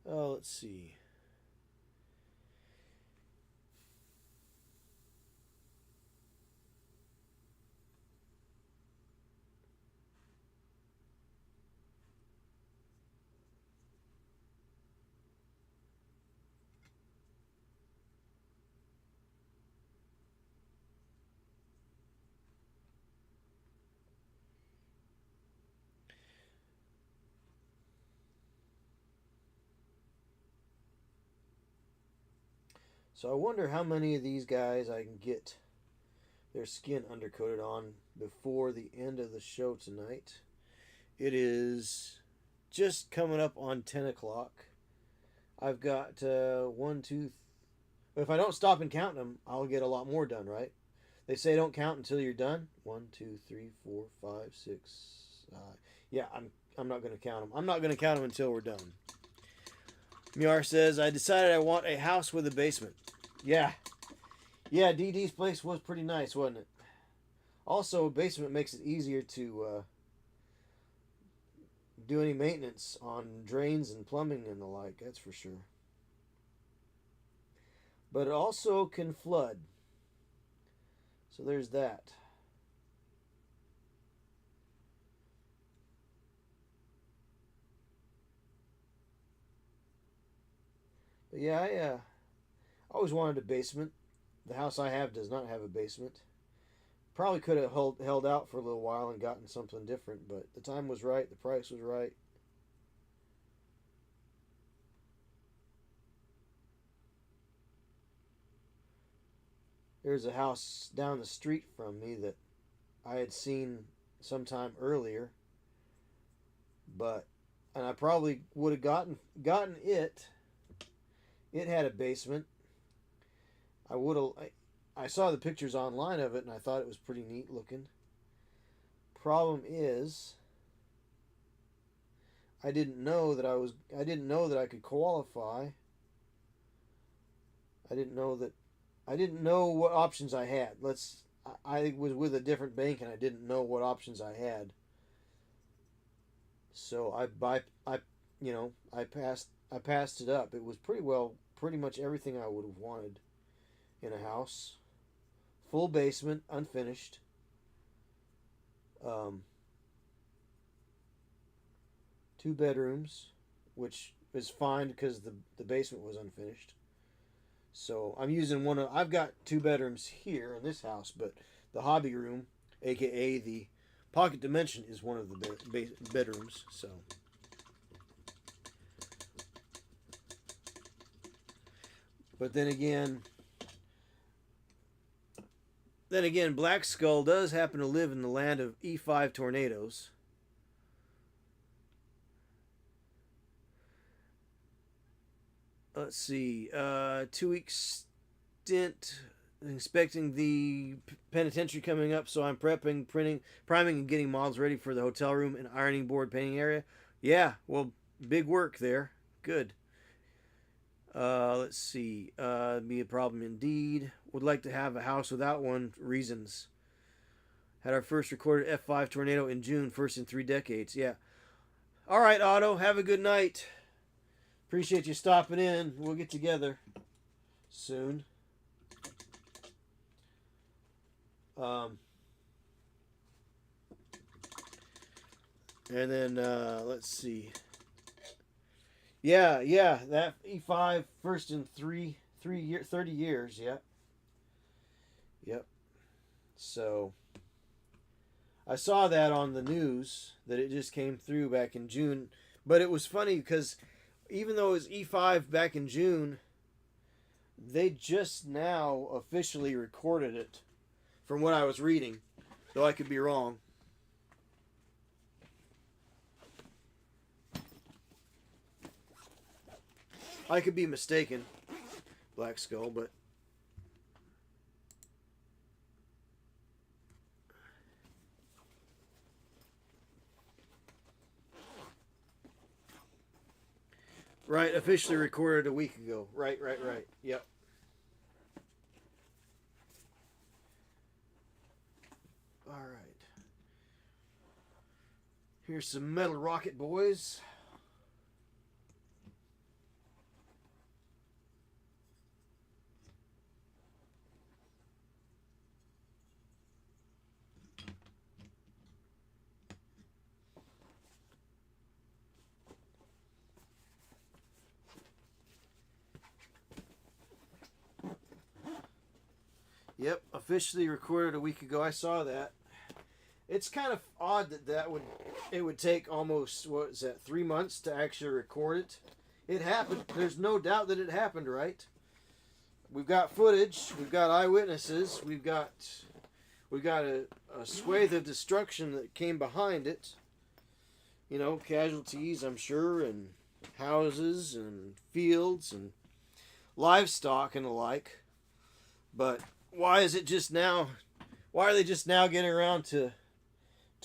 Oh, let's see. So I wonder how many of these guys I can get their skin undercoated on before the end of the show tonight. It is just coming up on 10 o'clock. I've got 1, 2. If I don't stop and count them, I'll get a lot more done, right? They say don't count until you're done. 1, 2, 3, 4, 5, 6. Yeah, I'm not going to count them. I'm not going to count them until we're done. Miar says, I decided I want a house with a basement. Yeah. Yeah, DD's place was pretty nice, wasn't it? Also, a basement makes it easier to do any maintenance on drains and plumbing and the like, that's for sure. But it also can flood. So there's that. But yeah, I always wanted a basement. The house I have does not have a basement. Probably could have held out for a little while and gotten something different, but the time was right, the price was right. There's a house down the street from me that I had seen sometime earlier, and I probably would have gotten it. It had a basement. I saw the pictures online of it and I thought it was pretty neat looking. Problem is, I didn't know that I could qualify. I didn't know what options I had. I was with a different bank and I didn't know what options I had. So I passed it up. It was pretty much everything I would have wanted in a house. Full basement, unfinished. 2 bedrooms, which is fine because the basement was unfinished. So I'm using I've got 2 bedrooms here in this house, but the hobby room, aka the pocket dimension, is one of the bedrooms. So. But then again, Black Skull does happen to live in the land of E5 tornadoes. Let's see, 2-week stint inspecting the penitentiary coming up, so I'm prepping, priming, and getting models ready for the hotel room and ironing board painting area. Yeah, well, big work there. Good. Let's see. Be a problem indeed. Would like to have a house without one. Reasons. Had our first recorded F5 tornado in June, first in 3 decades. Yeah. All right, Otto. Have a good night. Appreciate you stopping in. We'll get together soon. And then let's see. Yeah, that E5 first in 30 years. Yep. So I saw that on the news that it just came through back in June, but it was funny because even though it was E5 back in June, they just now officially recorded it, from what I was reading, though I could be wrong. I could be mistaken, Black Skull, but right, officially recorded a week ago. Right. Yep. All right. Here's some metal rocket boys. Yep, officially recorded a week ago. I saw that. It's kind of odd that it would take almost, 3 months to actually record it. It happened. There's no doubt that it happened, right? We've got footage. We've got eyewitnesses. We've got a swathe of destruction that came behind it. You know, casualties, I'm sure, and houses and fields and livestock and the like. But why is it just now? Why are they just now getting around to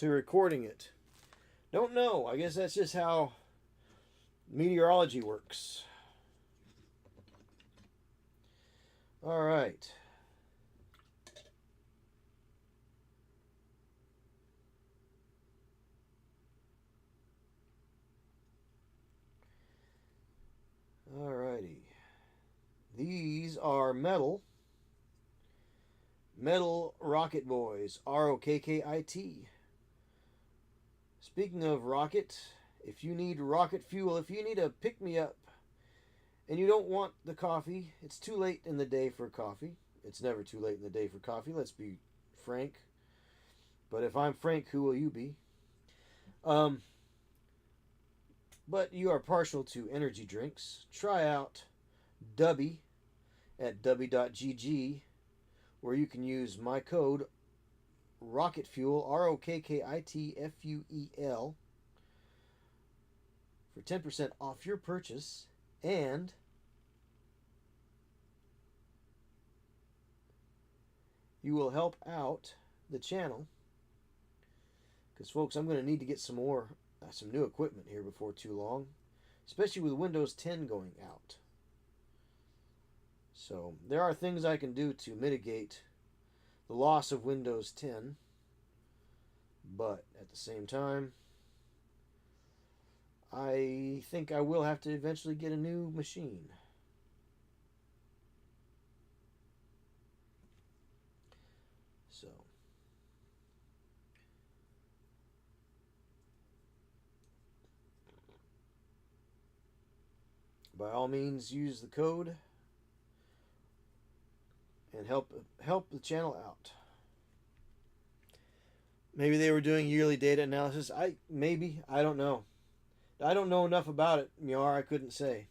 recording it? Don't know. I guess that's just how meteorology works. All right. Alrighty. These are metal rocket boys. ROKKIT. Speaking of rocket, if you need rocket fuel, if you need a pick-me-up and you don't want the coffee, it's too late in the day for coffee. It's never too late in the day for coffee, let's be frank. But if I'm frank, who will you be? But you are partial to energy drinks, try out Dubby at dubby.gg, where you can use my code ROCKETFUEL, ROKKITFUEL, for 10% off your purchase, and you will help out the channel. Because, folks, I'm going to need to get some new equipment here before too long, especially with Windows 10 going out. So there are things I can do to mitigate the loss of Windows 10, but at the same time, I think I will have to eventually get a new machine. So by all means, use the code and help the channel out. Maybe they were doing yearly data analysis. I don't know. I don't know enough about it, Miar. I couldn't say.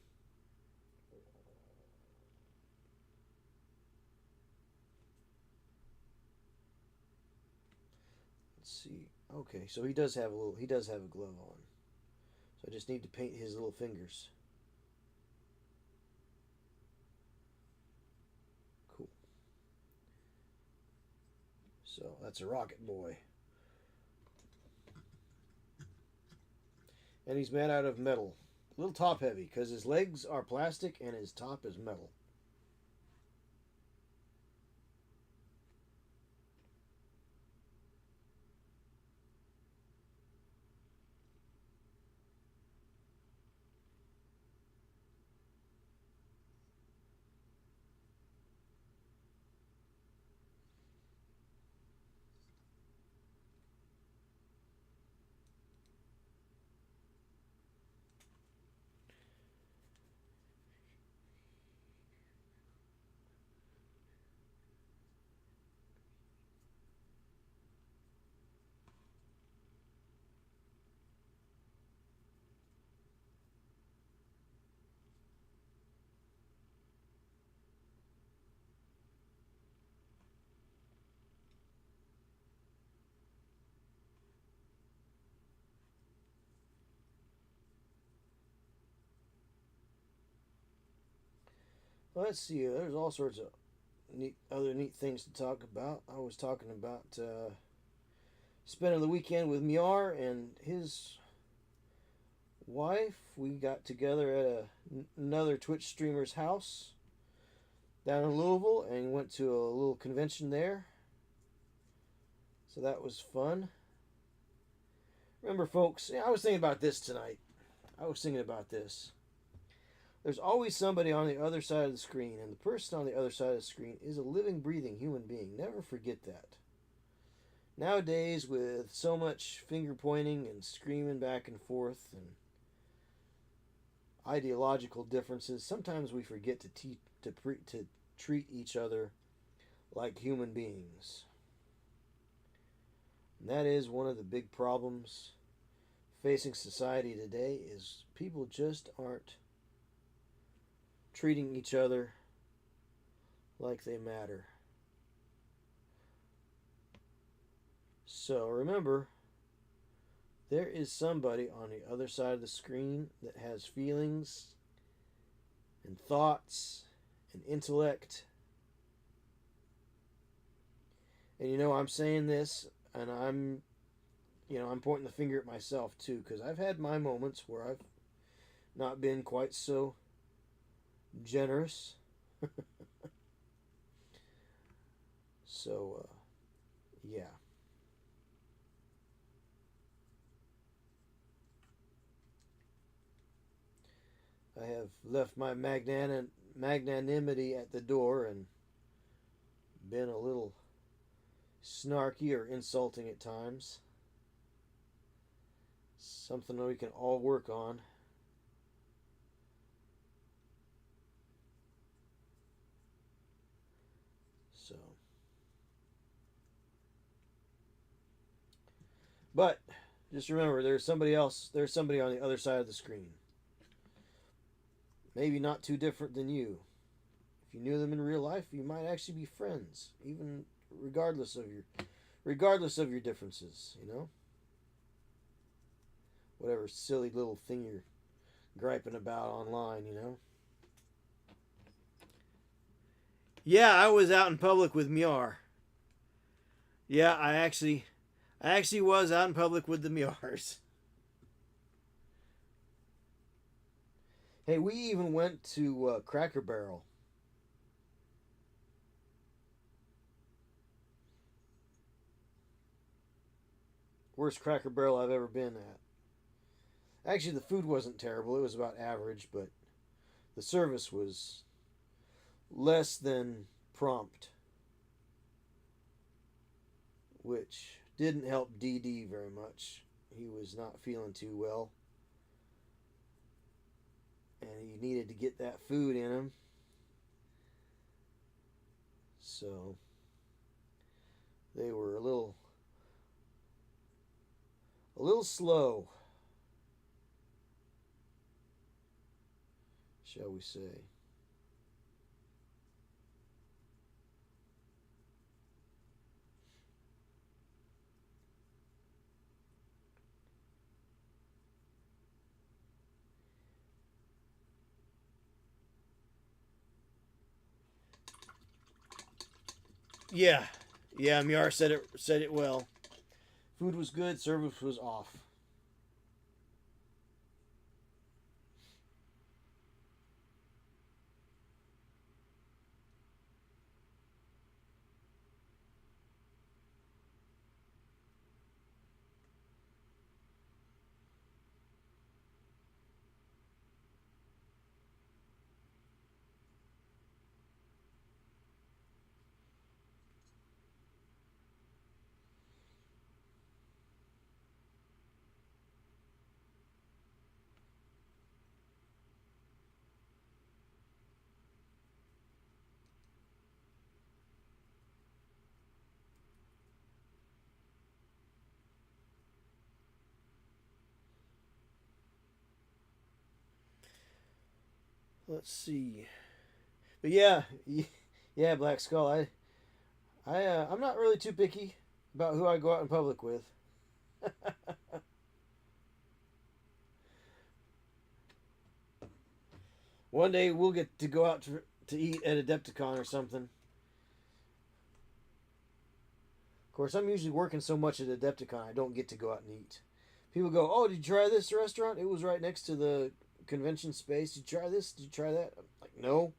Let's see. Okay, so he does have a glove on. So I just need to paint his little fingers. Cool. So that's a rocket boy. And he's made out of metal. A little top heavy because his legs are plastic and his top is metal. Well, let's see. There's all sorts of other neat things to talk about. I was talking about spending the weekend with Miar and his wife. We got together at another Twitch streamer's house down in Louisville and went to a little convention there. So that was fun. Remember, folks, I was thinking about this tonight. There's always somebody on the other side of the screen, and the person on the other side of the screen is a living, breathing human being. Never forget that. Nowadays, with so much finger pointing and screaming back and forth and ideological differences, sometimes we forget to treat each other like human beings. And that is one of the big problems facing society today, is people just aren't treating each other like they matter. So remember, There is somebody on the other side of the screen that has feelings and thoughts and intellect. And I'm saying this, and I'm pointing the finger at myself too, because I've had my moments where I've not been quite so generous. So, yeah. I have left my magnanimity at the door and been a little snarky or insulting at times. Something we can all work on. So, but just remember, there's somebody else. There's somebody on the other side of the screen. Maybe not too different than you. If you knew them in real life, you might actually be friends, even regardless of your differences. Whatever silly little thing you're griping about online. Yeah, I was out in public with Miar. Yeah, I actually was out in public with the Miars. Hey, we even went to Cracker Barrel. Worst Cracker Barrel I've ever been at. Actually, the food wasn't terrible. It was about average, but the service was less than prompt, which didn't help DD very much. He was not feeling too well, and he needed to get that food in him. So they were a little slow, shall we say. Yeah, yeah. Miar said it well. Food was good. Service was off. Let's see. But yeah, yeah, Black Skull. I'm not really too picky about who I go out in public with. One day we'll get to go out to eat at Adepticon or something. Of course, I'm usually working so much at Adepticon I don't get to go out and eat. People go, "Oh, did you try this restaurant? It was right next to the convention space. Did you try this? Did you try that?" I'm like, no.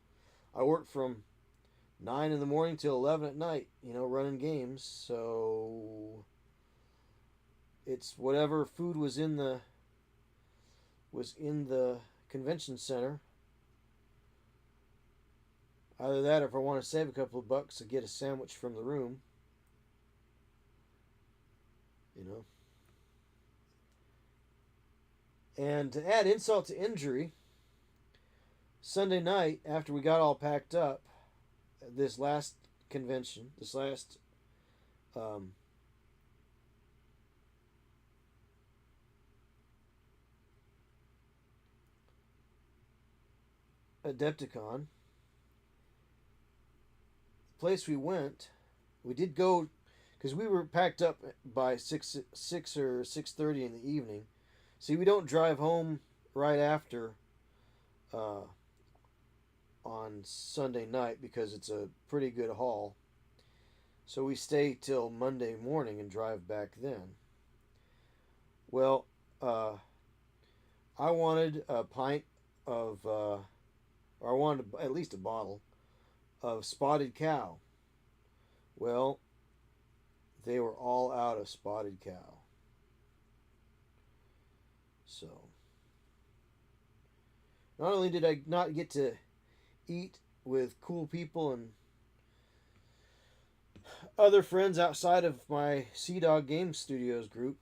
I work from 9 in the morning till 11 at night, running games. So it's whatever food was in the convention center. Either that, or if I want to save a couple of bucks, to get a sandwich from the room. You know. And to add insult to injury, Sunday night after we got all packed up, this last convention, this last Adepticon, the place we went, we did go, because we were packed up by 6 or 6:30 in the evening. See, we don't drive home right after uh, on Sunday night because it's a pretty good haul. So we stay till Monday morning and drive back then. Well, I wanted a pint of, or I wanted at least a bottle of spotted cow. Well, they were all out of spotted cow. So, not only did I not get to eat with cool people and other friends outside of my Sea Dog Game Studios group,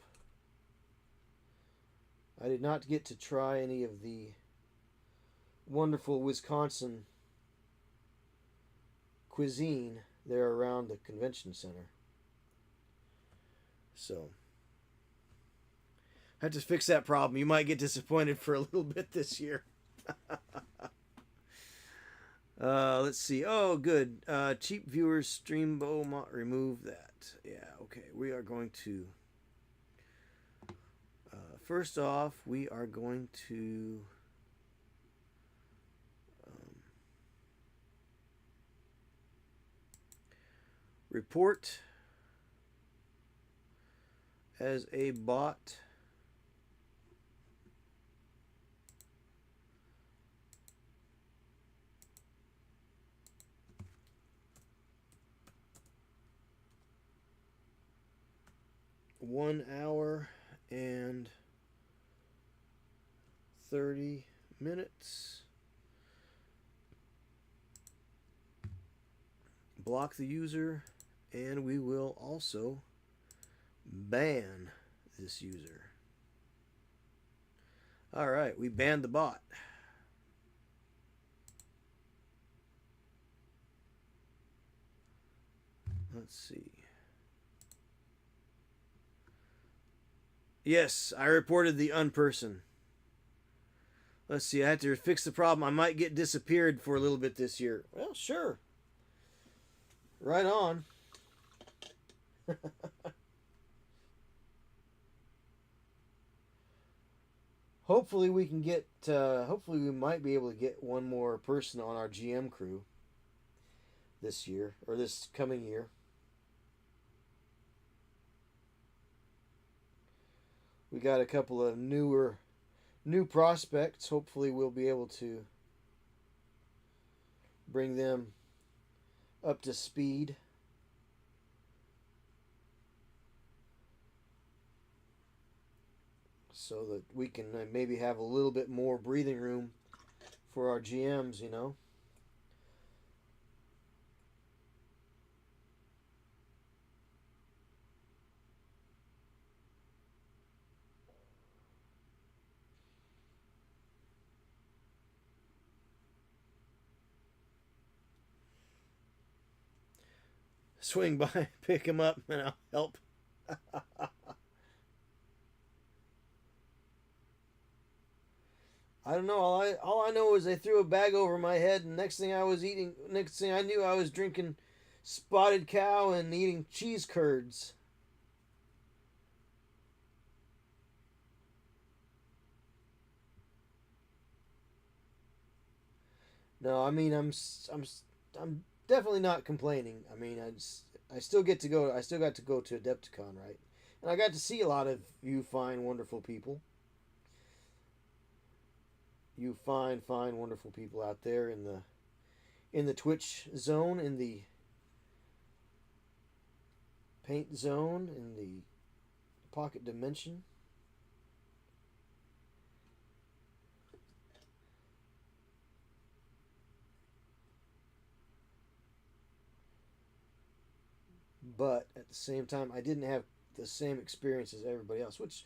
I did not get to try any of the wonderful Wisconsin cuisine there around the convention center. So, I have to fix that problem. You might get disappointed for a little bit this year. Let's see. Oh, good. Cheap viewers stream remove that. Yeah, okay. We are going to... first off, we are going to... report as a bot (1 hour and 30 minutes). Block the user, and we will also ban this user. Alright, we banned the bot. Let's see. Yes, I reported the unperson. Let's see, I had to fix the problem. I might get disappeared for a little bit this year. Well, sure. Right on. Hopefully we can get, hopefully we might be able to get one more person on our GM crew this year, or this coming year. We got a couple of new prospects. Hopefully we'll be able to bring them up to speed. So that we can maybe have a little bit more breathing room for our GMs, you know. Swing by, pick him up, and I'll help. I don't know. All I know is they threw a bag over my head, and next thing I knew, I was drinking spotted cow and eating cheese curds. No, I mean I'm definitely not complaining. I mean I still got to go to Adepticon, right? And I got to see a lot of you fine, wonderful people. You fine, wonderful people out there in the Twitch zone, in the paint zone, in the pocket dimension. But at the same time, I didn't have the same experience as everybody else, which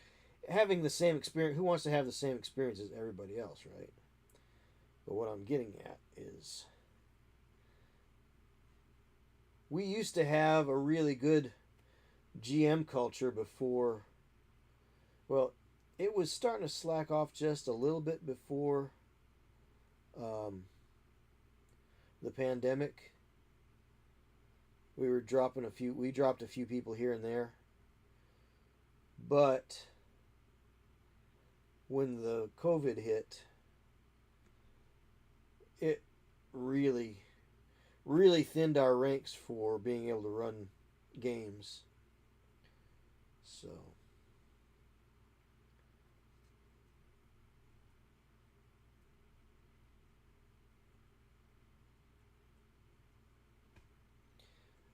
having the same experience, who wants to have the same experience as everybody else, right? But what I'm getting at is we used to have a really good GM culture before, well, it was starting to slack off just a little bit before the pandemic. We dropped a few people here and there. But when the COVID hit, it really, really thinned our ranks for being able to run games. So,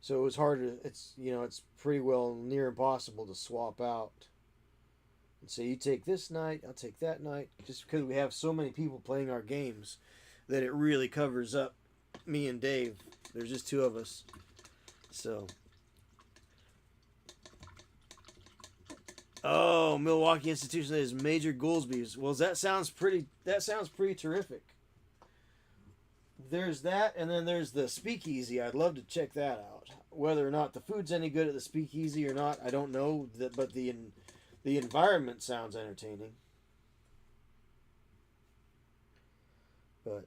it was hard to. It's pretty well near impossible to swap out and say you take this night, I'll take that night, just because we have so many people playing our games that it really covers up me and Dave. There's just two of us, so. Oh, Milwaukee institution is Major Goolsby's. Well, that sounds pretty terrific. There's that, and then there's the Speakeasy. I'd love to check that out. Whether or not the food's any good at the Speakeasy or not, I don't know. But the environment sounds entertaining. But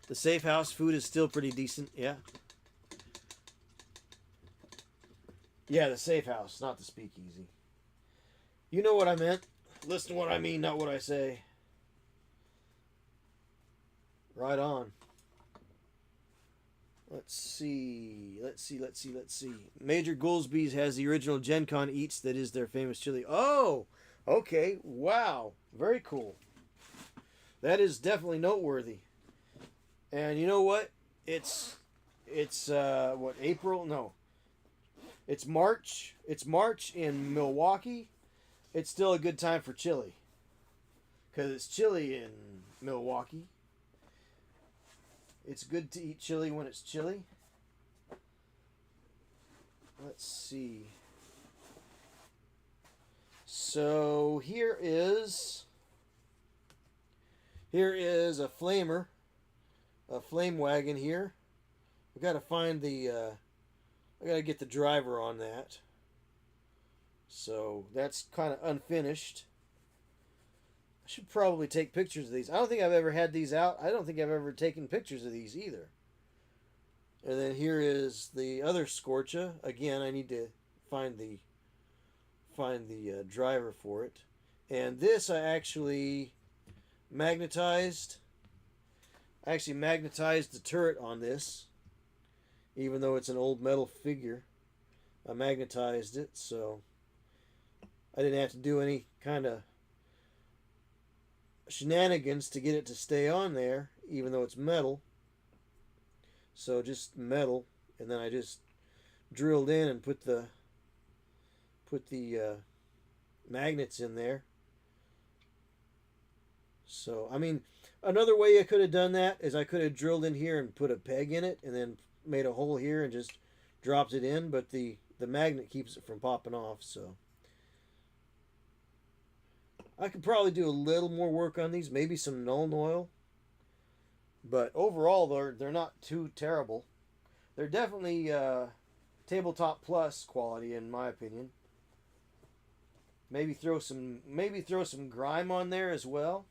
the Safe House food is still pretty decent. Yeah. Yeah, the Safe House, not the Speakeasy. You know what I meant. Listen to what I mean, not what I say. Right on. Let's see. Major Goolsby's has the original Gen Con Eats that is their famous chili. Oh, okay. Wow. Very cool. That is definitely noteworthy. And you know what? It's what, April? No. It's March. It's March in Milwaukee. It's still a good time for chili. Because it's chilly in Milwaukee. It's good to eat chili when it's chilly. Let's see. So here is a flamer, a flame wagon here. We got to find the. I got to get the driver on that. So that's kind of unfinished. I should probably take pictures of these. I don't think I've ever had these out. I don't think I've ever taken pictures of these either. And then here is the other Scorcha. Again, I need to find the driver for it. And this I actually magnetized. I actually magnetized the turret on this, even though it's an old metal figure. I magnetized it, so I didn't have to do any kind of shenanigans to get it to stay on there, even though it's metal. So just metal, and then I just drilled in and put the magnets in there. So I mean, another way I could have done that is I could have drilled in here and put a peg in it, and then made a hole here and just dropped it in. But the magnet keeps it from popping off, so. I could probably do a little more work on these, maybe some Nuln Oil. But overall, they're not too terrible. They're definitely tabletop plus quality, in my opinion. Maybe throw some grime on there as well.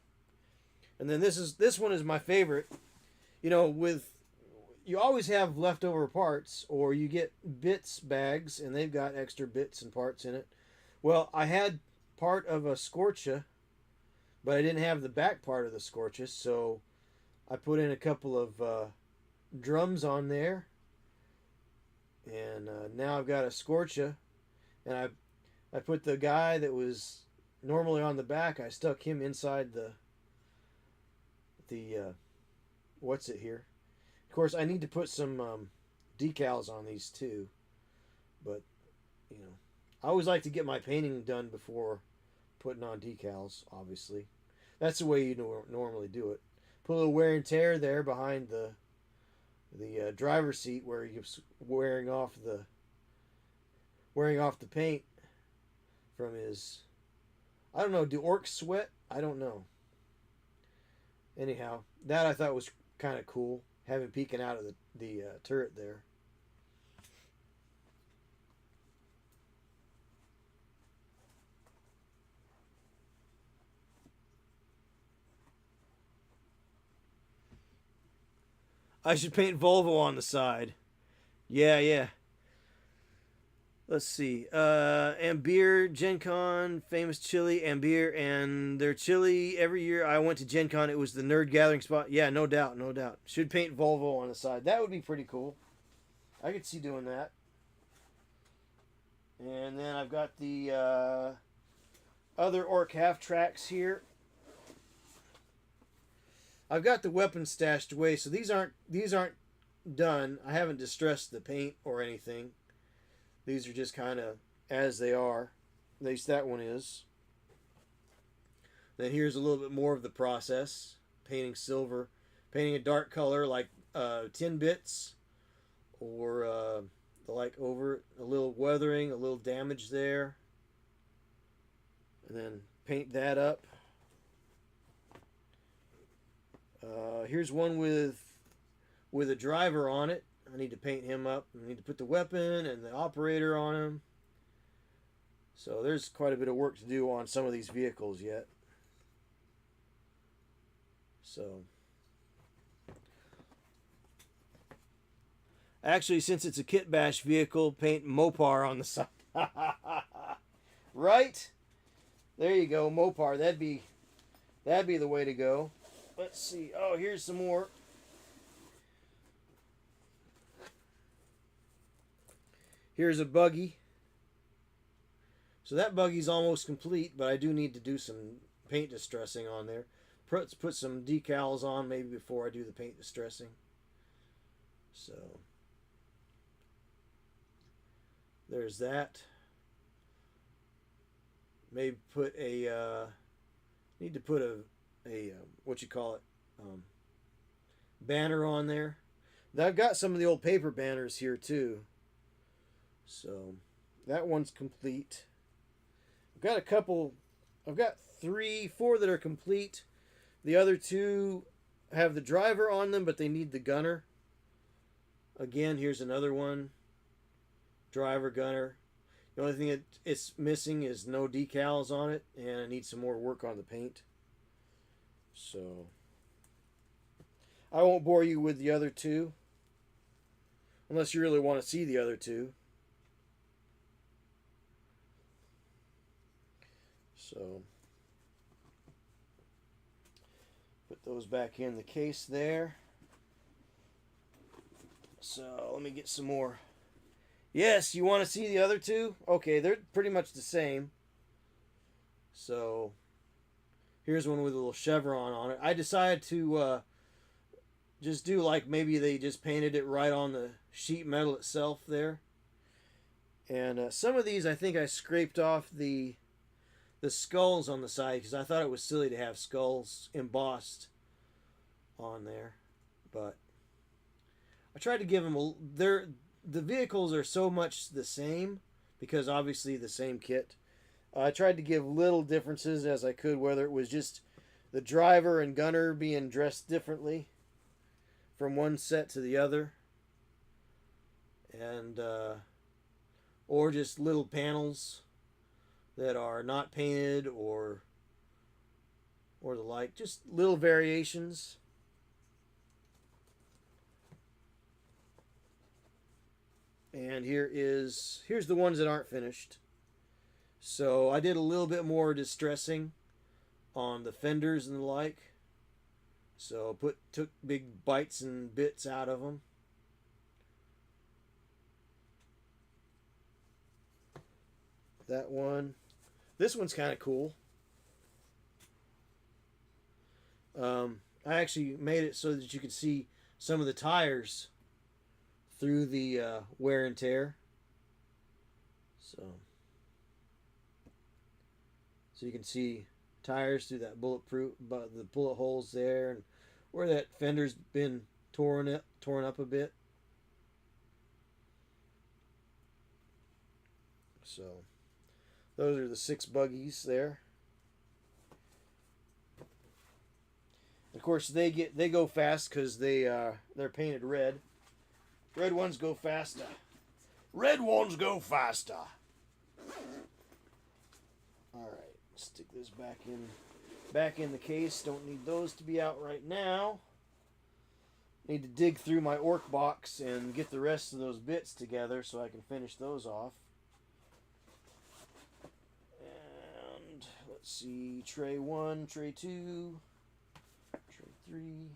And then this one is my favorite. You know, you always have leftover parts, or you get bits bags, and they've got extra bits and parts in it. Well, I had part of a Scorcha, but I didn't have the back part of the Scorcha, so I put in a couple of drums on there, and now I've got a Scorcha, and I put the guy that was normally on the back, I stuck him inside the what's it here. Of course, I need to put some decals on these too, but you know, I always like to get my painting done before putting on decals, obviously. That's the way you normally do it. Put a little wear and tear there behind the driver's seat where you're wearing off the paint from his. I don't know. Do orcs sweat? I don't know. Anyhow, that I thought was kind of cool. have him peeking out of the turret there. I should paint Volvo on the side. Yeah, yeah. Let's see. Ambir, Gen Con, famous chili, Ambir, and their chili every year I went to Gen Con, it was the nerd gathering spot. Yeah, no doubt, no doubt. Should paint Volvo on the side. That would be pretty cool. I could see doing that. And then I've got the other Orc half tracks here. I've got the weapons stashed away, so these aren't done. I haven't distressed the paint or anything. These are just kind of as they are. At least that one is. Then here's a little bit more of the process. Painting silver. Painting a dark color like tin bits. Or the like over it. A little weathering, a little damage there. And then paint that up. Here's one with a driver on it. I need to paint him up. I need to put the weapon and the operator on him. So there's quite a bit of work to do on some of these vehicles yet. So actually, since it's a kit bash vehicle, paint Mopar on the side. Right? There you go, Mopar. That'd be the way to go. Let's see. Oh, here's some more. Here's a buggy. So that buggy's almost complete, but I do need to do some paint distressing on there. Put some decals on maybe before I do the paint distressing. So there's that. Maybe put a need to put a what you call it, banner on there. Now, I've got some of the old paper banners here too. So that one's complete. I've got a couple. I've got 4 that are complete. The other 2 have the driver on them, but they need the gunner. Again, here's another one. Driver, gunner. The only thing it's missing is no decals on it, and I need some more work on the paint. So I won't bore you with the other 2, unless you really want to see the other 2. So put those back in the case there. So let me get some more. Yes, you want to see the other 2? Okay, they're pretty much the same. So here's one with a little chevron on it. I decided to just do like maybe they just painted it right on the sheet metal itself there. And some of these I think I scraped off the skulls on the side because I thought it was silly to have skulls embossed on there. But I tried to give them the vehicles are so much the same because obviously the same kit. I tried to give little differences as I could, whether it was just the driver and gunner being dressed differently from one set to the other, and or just little panels that are not painted or the like, just little variations. And here's the ones that aren't finished. So I did a little bit more distressing on the fenders and the like. So took big bites and bits out of them. That one. This one's kind of cool. I actually made it so that you could see some of the tires through the wear and tear. So you can see tires through that the bullet holes there, and where that fender's been torn up a bit. So those are the 6 buggies there. Of course, they go fast because they're painted red. Red ones go faster. Red ones go faster. All right, stick this back in the case. Don't need those to be out right now. Need to dig through my orc box and get the rest of those bits together so I can finish those off. And let's see, tray 1, tray 2, tray 3.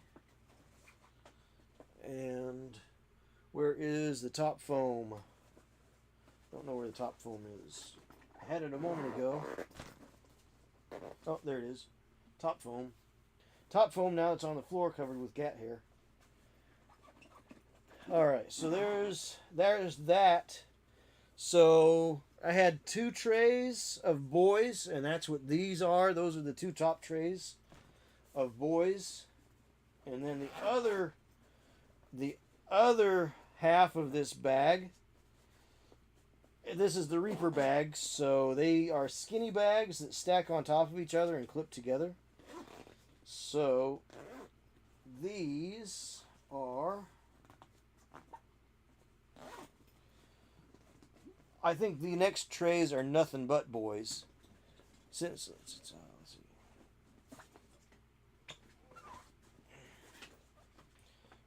And where is the top foam? Don't know where the top foam is. I had it a moment ago. Oh, there it is. Top foam. Top foam, now it's on the floor covered with cat hair. Alright, so there's that. So I had 2 trays of boys, and that's what these are. Those are the 2 top trays of boys. And then the other half of this bag, this is the Reaper bags. So they are skinny bags that stack on top of each other and clip together. So these are, I think the next trays are nothing but boys. Let's see.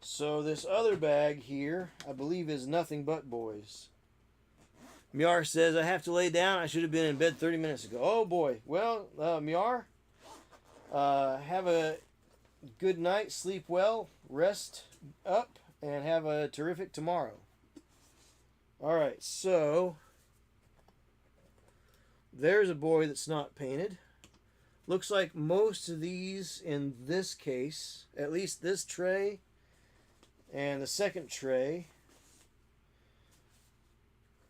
So this other bag here, I believe, is nothing but boys. Miar says, I have to lay down. I should have been in bed 30 minutes ago. Oh boy. Well, Miar, have a good night. Sleep well. Rest up. And have a terrific tomorrow. Alright, so there's a boy that's not painted. Looks like most of these in this case, at least this tray and the second tray,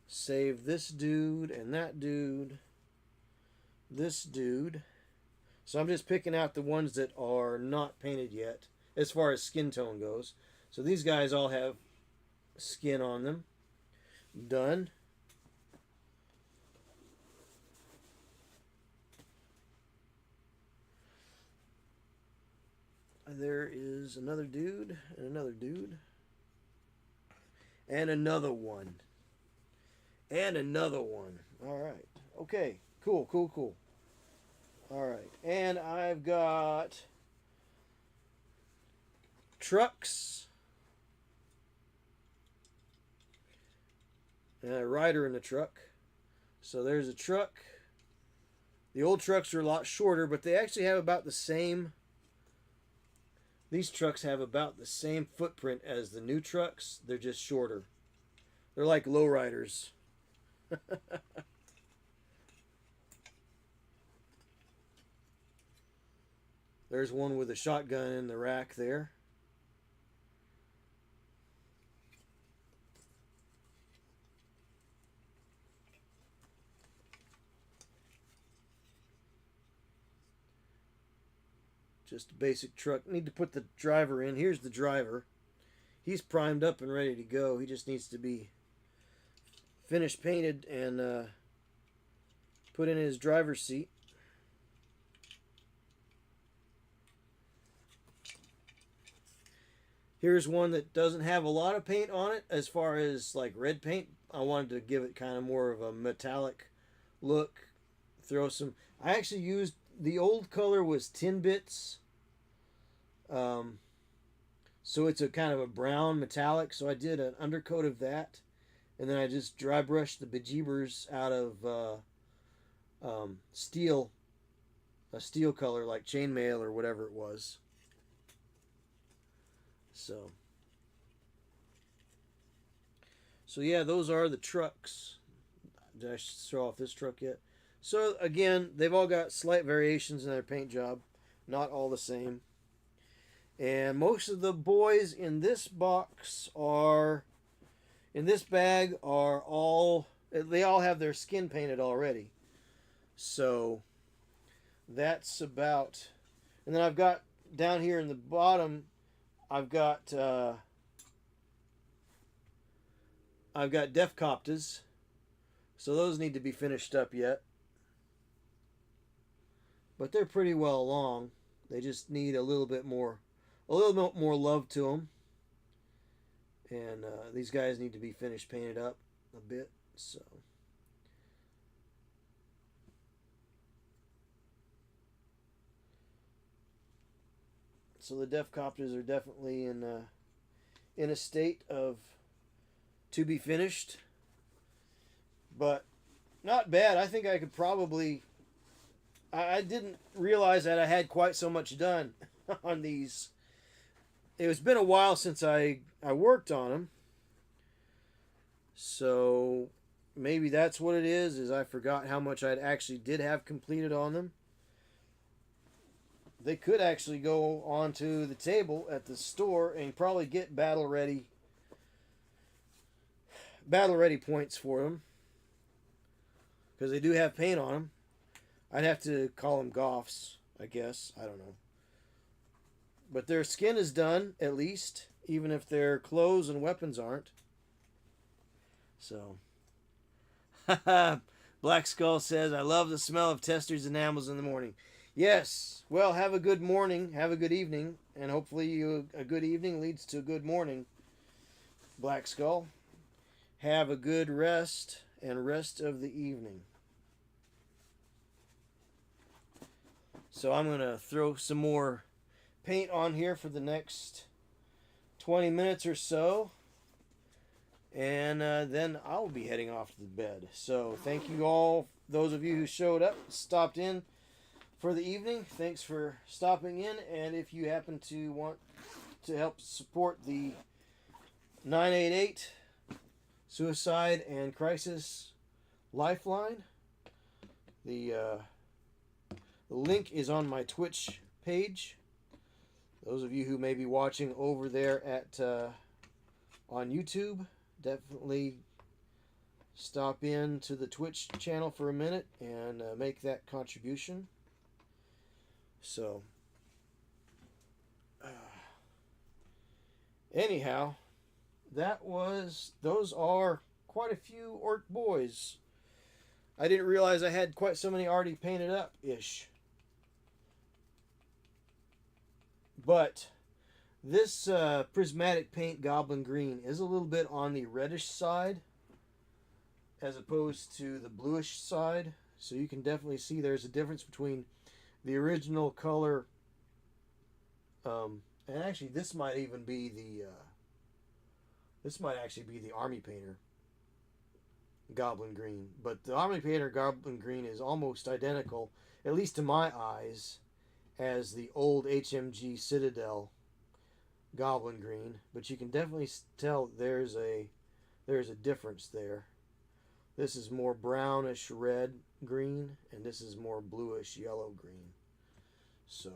save this dude and that dude, this dude. So I'm just picking out the ones that are not painted yet as far as skin tone goes. So these guys all have skin on them. Done. There is another dude and another dude and another one and another one. All right. Okay. Cool. All right. And I've got trucks and a rider in the truck. So there's a truck. The old trucks are a lot shorter, but they actually have about the same. These trucks have about the same footprint as the new trucks. They're just shorter. They're like lowriders. There's one with a shotgun in the rack there. Just a basic truck. Need to put the driver in. Here's the driver. He's primed up and ready to go. He just needs to be finished painted and put in his driver's seat. Here's one that doesn't have a lot of paint on it as far as like red paint. I wanted to give it kind of more of a metallic look. Throw some. I actually used, the old color was tin bits. So it's a kind of a brown metallic. So I did an undercoat of that. And then I just dry brushed the bejeebers out of steel. A steel color like chainmail or whatever it was. So yeah, those are the trucks. Did I show off this truck yet? So again, they've all got slight variations in their paint job. Not all the same. And most of the boys in this box are, in this bag, are all, they all have their skin painted already. So that's about, and then I've got down here in the bottom, I've got Defcoptas. So those need to be finished up yet. But they're pretty well along. They just need a little bit more love to them. And these guys need to be finished painted up a bit. So the Deffcopters are definitely in a state of to be finished, but not bad. I think I could probably. I didn't realize that I had quite so much done on these. It's been a while since I worked on them, so maybe that's what it is I forgot how much I actually did have completed on them. They could actually go onto the table at the store and probably get battle ready points for them, because they do have paint on them. I'd have to call them Goths, I guess. I don't know. But their skin is done, at least, even if their clothes and weapons aren't. So. Black Skull says, I love the smell of testers and enamels in the morning. Yes. Well, have a good morning. Have a good evening. And hopefully a good evening leads to a good morning. Black Skull. Have a good rest and rest of the evening. So I'm going to throw some more paint on here for the next 20 minutes or so. And then I'll be heading off to bed. So thank you all, those of you who showed up, stopped in for the evening. Thanks for stopping in. And if you happen to want to help support the 988 Suicide and Crisis Lifeline, the link is on my Twitch page. Those of you who may be watching over there at on YouTube, definitely stop in to the Twitch channel for a minute and make that contribution. So, anyhow, those are quite a few Orc boys. I didn't realize I had quite so many already painted up-ish. But this prismatic paint Goblin Green is a little bit on the reddish side as opposed to the bluish side. So you can definitely see there's a difference between the original color. And actually this might even be this might actually be the Army Painter Goblin Green. But the Army Painter Goblin Green is almost identical, at least to my eyes, as the old HMG Citadel Goblin Green, but you can definitely tell there's a difference there. This is more brownish red green, and this is more bluish yellow green. So,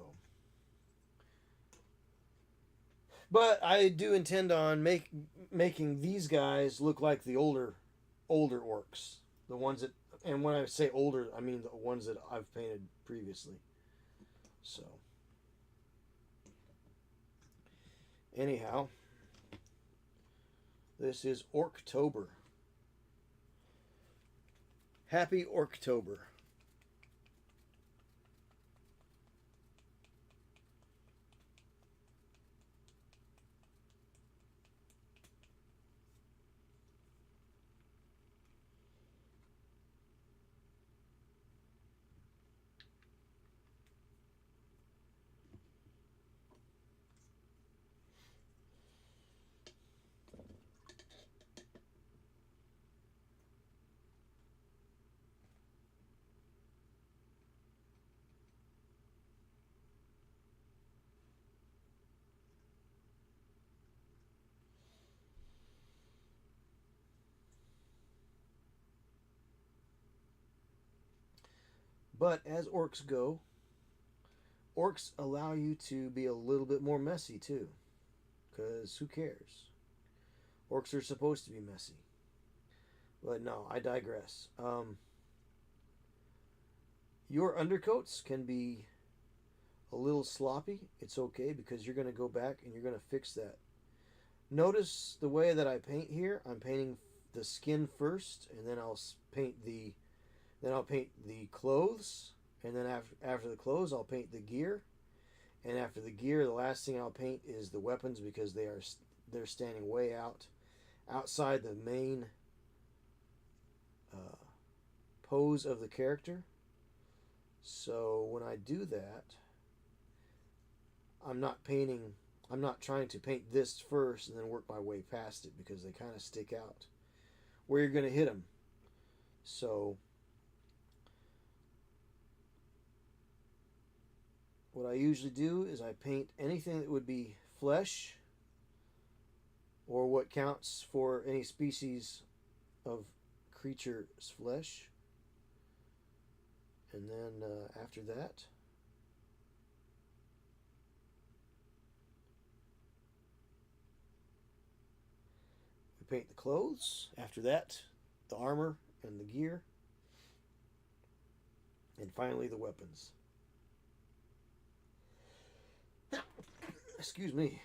but I do intend on making these guys look like the older Orcs, the ones that, and when I say older, I mean the ones that I've painted previously. So, anyhow, this is Orktober. Happy Orktober. But as Orcs go, Orcs allow you to be a little bit more messy too. Because who cares? Orcs are supposed to be messy. But no, I digress. Your undercoats can be a little sloppy. It's okay, because you're going to go back and you're going to fix that. Notice the way that I paint here. I'm painting the skin first, and then I'll paint the clothes, and then after the clothes I'll paint the gear, And after the gear, the last thing I'll paint is the weapons, because they're standing way outside the main pose of the character. So when I do that, I'm not trying to paint this first and then work my way past it, because they kind of stick out where you're going to hit them. So what I usually do is I paint anything that would be flesh, or what counts for any species of creature's flesh. And then after that, we paint the clothes. After that, the armor and the gear. And finally, the weapons. Excuse me.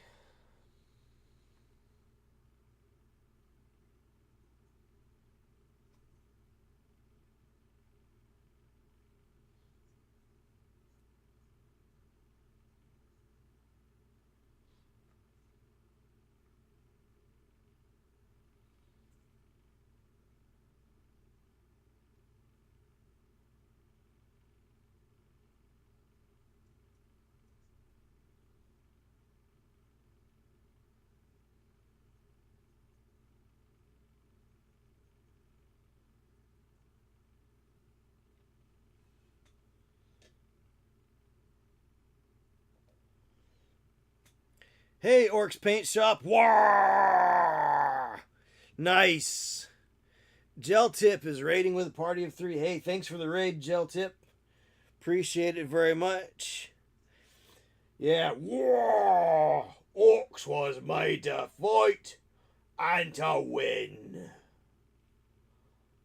Hey, Orcs Paint Shop. Waaaaagh! Nice. Gel Tip is raiding with a party of 3. Hey, thanks for the raid, Gel Tip. Appreciate it very much. Yeah, Waaaaagh! Orcs was made to fight and to win.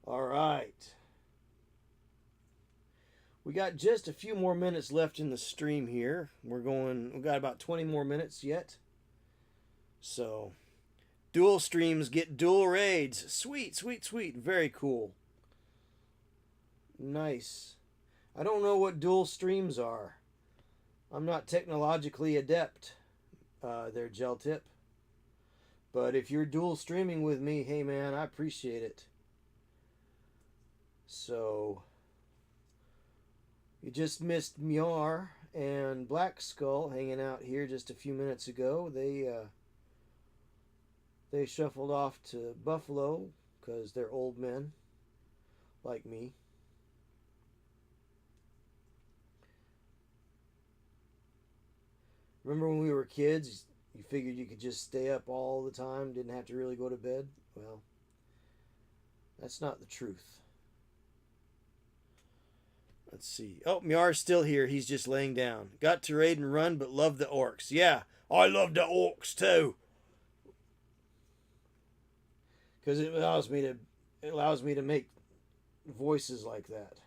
Alright. We got just a few more minutes left in the stream here. We've got about 20 more minutes yet. So, dual streams get dual raids. Sweet, sweet, sweet. Very cool. Nice. I don't know what dual streams are. I'm not technologically adept, there, Gel Tip. But if you're dual streaming with me, hey man, I appreciate it. So, you just missed Mjar and Black Skull hanging out here just a few minutes ago. They shuffled off to Buffalo because they're old men like me. Remember when we were kids, you figured you could just stay up all the time, didn't have to really go to bed? Well, that's not the truth. Let's see. Oh, Mjar's still here. He's just laying down. Got to raid and run, but love the Orcs. Yeah, I love the Orcs too. Because it allows me to make voices like that.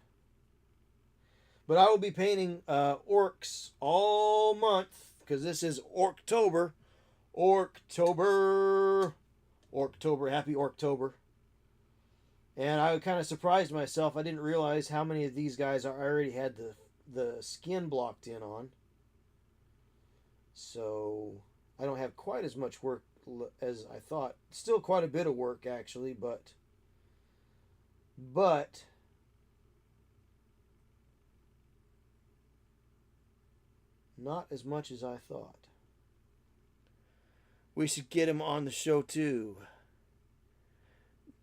But I will be painting Orcs all month, because this is Orktober. Orktober. Orktober. Happy Orktober. And I kind of surprised myself. I didn't realize how many of these guys I already had the skin blocked in on. So I don't have quite as much work as I thought. Still quite a bit of work, actually, but not as much as I thought. We should get him on the show too.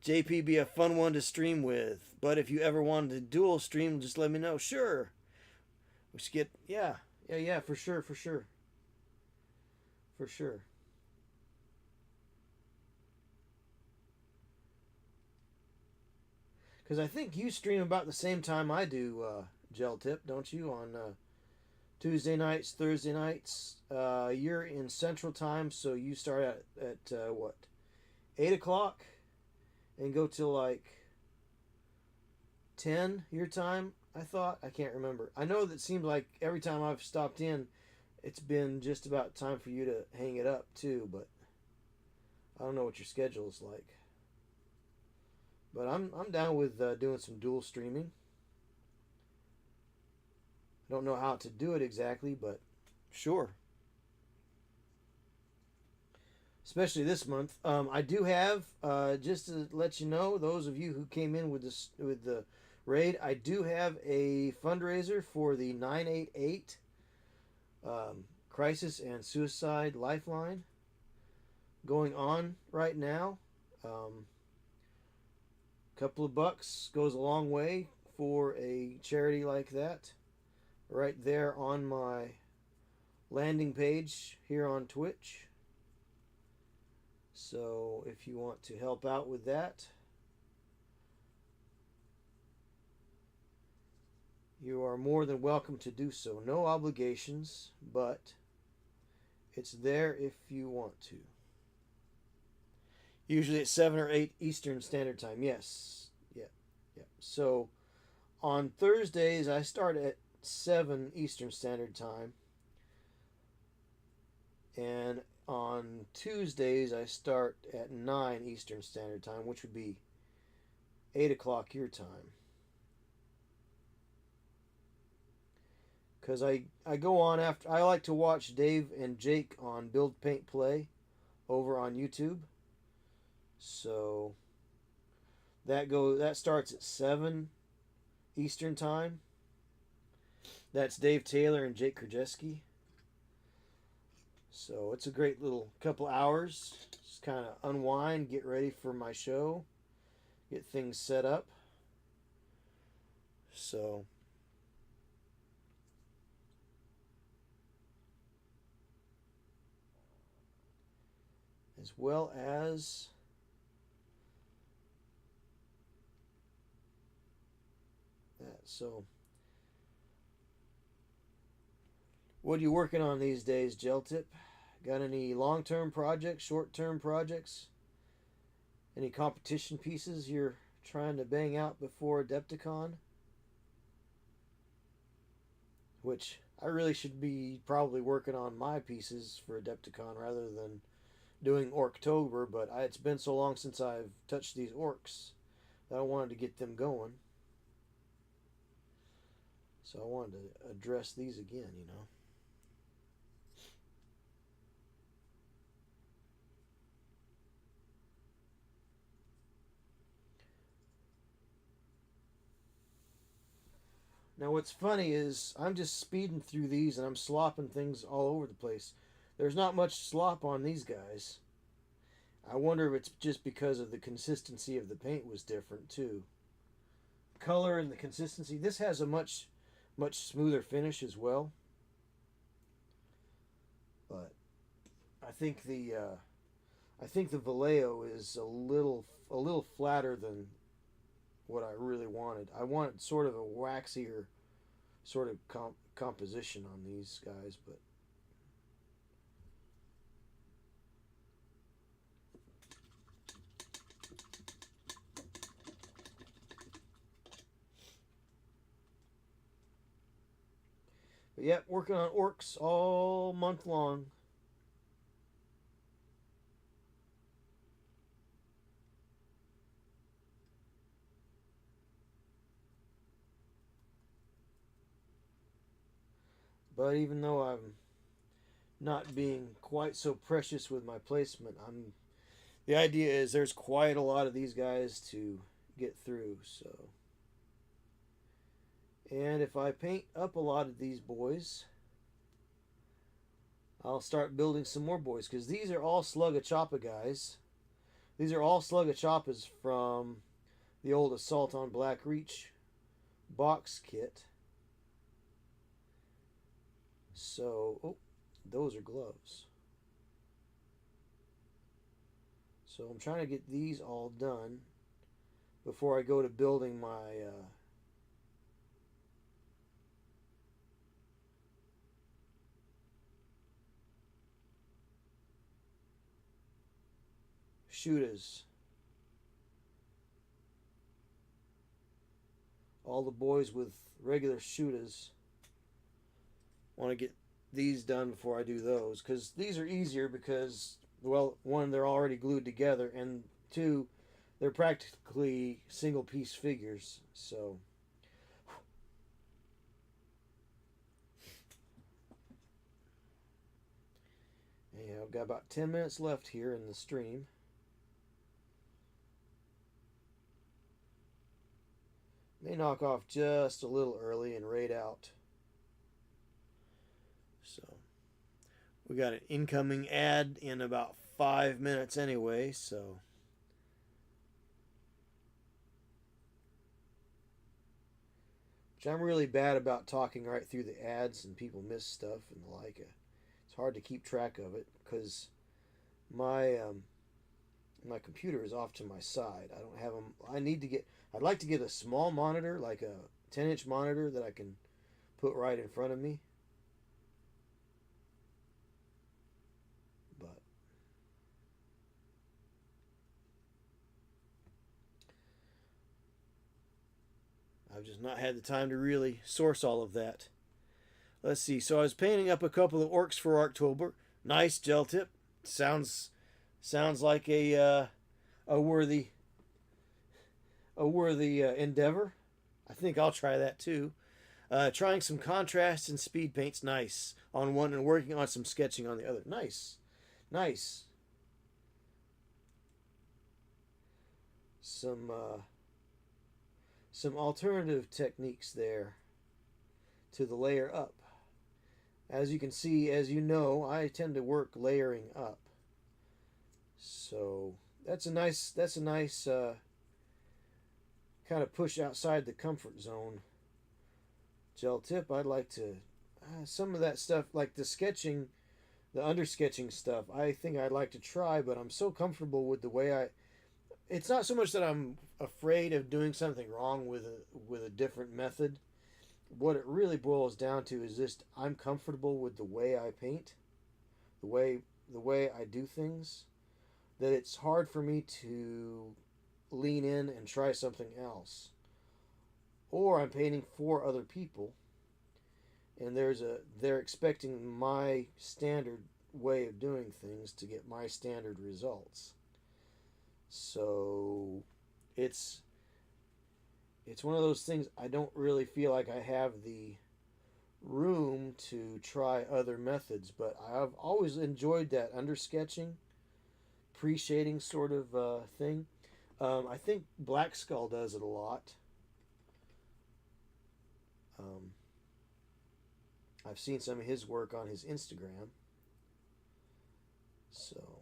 JP be a fun one to stream with. But if you ever wanted to dual stream, just let me know. Sure. We should get, yeah, for sure. For sure. Because I think you stream about the same time I do, Gel Tip, don't you? On Tuesday nights, Thursday nights. You're in Central Time, so you start at what? 8 o'clock? And go till like 10 your time, I thought. I can't remember. I know that it seems like every time I've stopped in, it's been just about time for you to hang it up too, but I don't know what your schedule is like. But I'm down with doing some dual streaming. I don't know how to do it exactly, but Sure. Especially this month. I do have, just to let you know, those of you who came in with this with the raid, I do have a fundraiser for the 988 Crisis and Suicide Lifeline going on right now. Couple of bucks goes a long way for a charity like that. Right there on my landing page here on Twitch. So if you want to help out with that, you are more than welcome to do so. No obligations, but it's there if you want to. Usually at 7 or 8 Eastern Standard Time. Yes. Yeah. Yeah. So on Thursdays, I start at 7 Eastern Standard Time. And on Tuesdays, I start at 9 Eastern Standard Time, which would be 8 o'clock your time. Because I go on after. I like to watch Dave and Jake on Build Paint Play over on YouTube. So that starts at 7 Eastern Time. That's Dave Taylor and Jake Krajewski. So it's a great little couple hours. Just kind of unwind, get ready for my show, get things set up. So as well as that. So what are you working on these days, Gel Tip? Got any long-term projects, short-term projects? Any competition pieces you're trying to bang out before Adepticon? Which I really should be probably working on my pieces for Adepticon rather than doing Orktober, but it's been so long since I've touched these Orcs that I wanted to get them going. So I wanted to address these again, you know. Now what's funny is I'm just speeding through these and I'm slopping things all over the place. There's not much slop on these guys. I wonder if it's just because of the consistency of the paint was different too. Color and the consistency. This has a much smoother finish as well. But I think the Vallejo is a little flatter than what I really wanted. I wanted sort of a waxier sort of composition on these guys, but yeah, working on Orcs all month long. But even though I'm not being quite so precious with my placement, the idea is there's quite a lot of these guys to get through, so. And if I paint up a lot of these boys, I'll start building some more boys, because these are all Slug-a-Choppa guys. These are all Slug-a-Choppas from the old Assault on Blackreach box kit. So, oh, those are gloves. So I'm trying to get these all done before I go to building my shooters. All the boys with regular shooters. Want to get these done before I do those, because these are easier because, well, one, they're already glued together, and two, they're practically single piece figures. So Yeah, I've got about 10 minutes left here in the stream. May knock off just a little early and raid out. So, we got an incoming ad in about 5 minutes anyway, so. Which I'm really bad about talking right through the ads and people miss stuff and the like. It's hard to keep track of it because my computer is off to my side. I don't have them. I'd like to get a small monitor, like a 10-inch monitor that I can put right in front of me. But I've just not had the time to really source all of that. Let's see. So I was painting up a couple of orcs for Orktober. Nice gel tip. Sounds like a worthy endeavor. I think I'll try that too. Trying some contrast and speed paints, nice on one, and working on some sketching on the other. Nice. Some alternative techniques there to the layer up. As you can see, as you know, I tend to work layering up. So that's a nice kind of push outside the comfort zone gel tip. I'd like to some of that stuff, like the sketching, the undersketching stuff, I think I'd like to try, but I'm so comfortable with the way it's not so much that I'm afraid of doing something wrong with a different method. What it really boils down to is just I'm comfortable with the way I paint, the way I do things, that it's hard for me to lean in and try something else. Or I'm painting for other people and they're expecting my standard way of doing things to get my standard results. So it's one of those things I don't really feel like I have the room to try other methods, but I've always enjoyed that undersketching, pre-shading sort of thing. I think Black Skull does it a lot. I've seen some of his work on his Instagram. So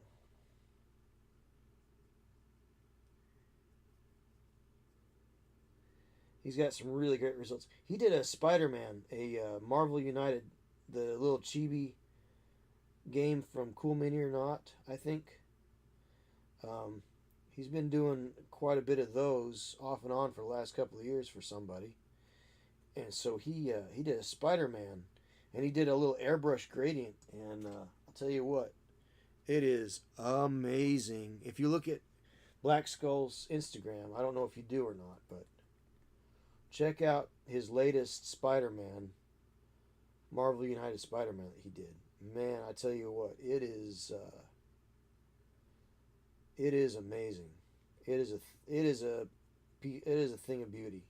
he's got some really great results. He did a Spider-Man, a Marvel United, the little chibi game from Cool Mini or Not, I think. He's been doing quite a bit of those off and on for the last couple of years for somebody. And so he did a Spider-Man, and he did a little airbrush gradient, and I'll tell you what, it is amazing. If you look at Black Skull's Instagram, I don't know if you do or not, but check out his latest Spider-Man, Marvel United Spider-Man that he did. Man, I tell you what, it is amazing. It is a thing of beauty.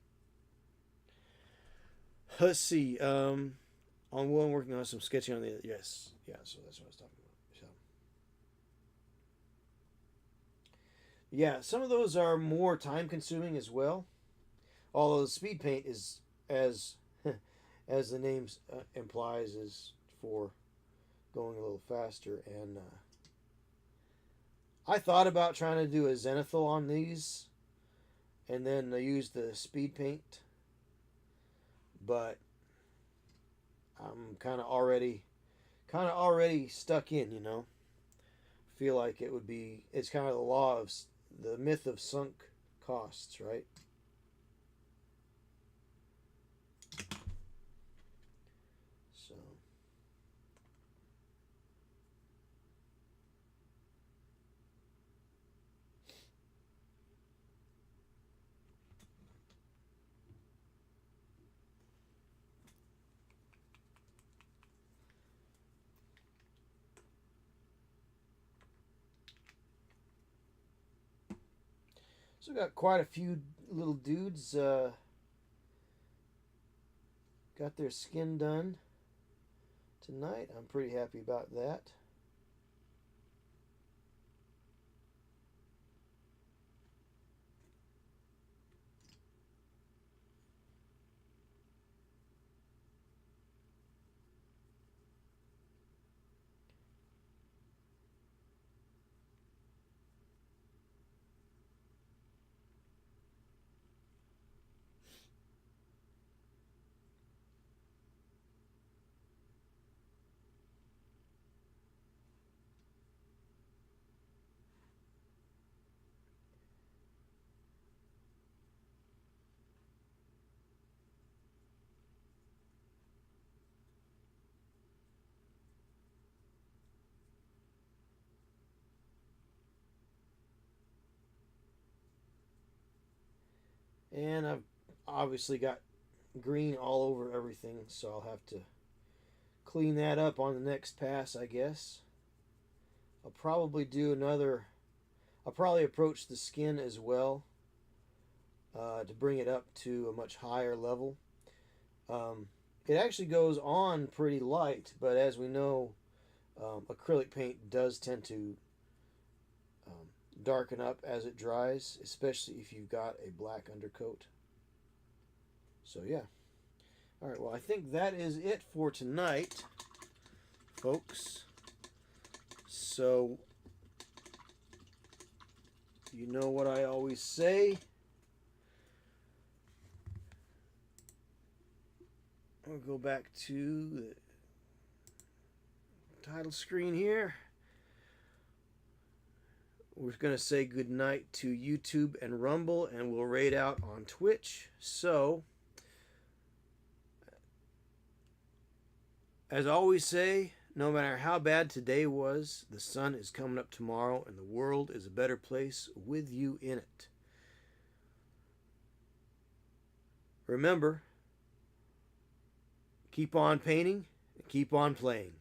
Let's see. On one, working on some sketching on the other. Yes, yeah. So that's what I was talking about. So, yeah, some of those are more time consuming as well. Although the speed paint is, as as the name implies, is for going a little faster. And I thought about trying to do a zenithal on these, and then use the speed paint, but I'm kind of already stuck in. Feel like it would be. It's kind of the myth of sunk costs, right? So. So got quite a few little dudes got their skin done tonight. I'm pretty happy about that. And I've obviously got green all over everything, so I'll have to clean that up on the next pass, I guess. I'll probably do another. I'll probably approach the skin as well to bring it up to a much higher level. It actually goes on pretty light, but as we know, acrylic paint does tend to darken up as it dries, especially if you've got a black undercoat. So yeah. Alright, well I think that is it for tonight, folks. So, you know what I always say. We'll go back to the title screen here. We're going to say goodnight to YouTube and Rumble, and we'll raid out on Twitch. So, as I always say, no matter how bad today was, the sun is coming up tomorrow, and the world is a better place with you in it. Remember, keep on painting and keep on playing.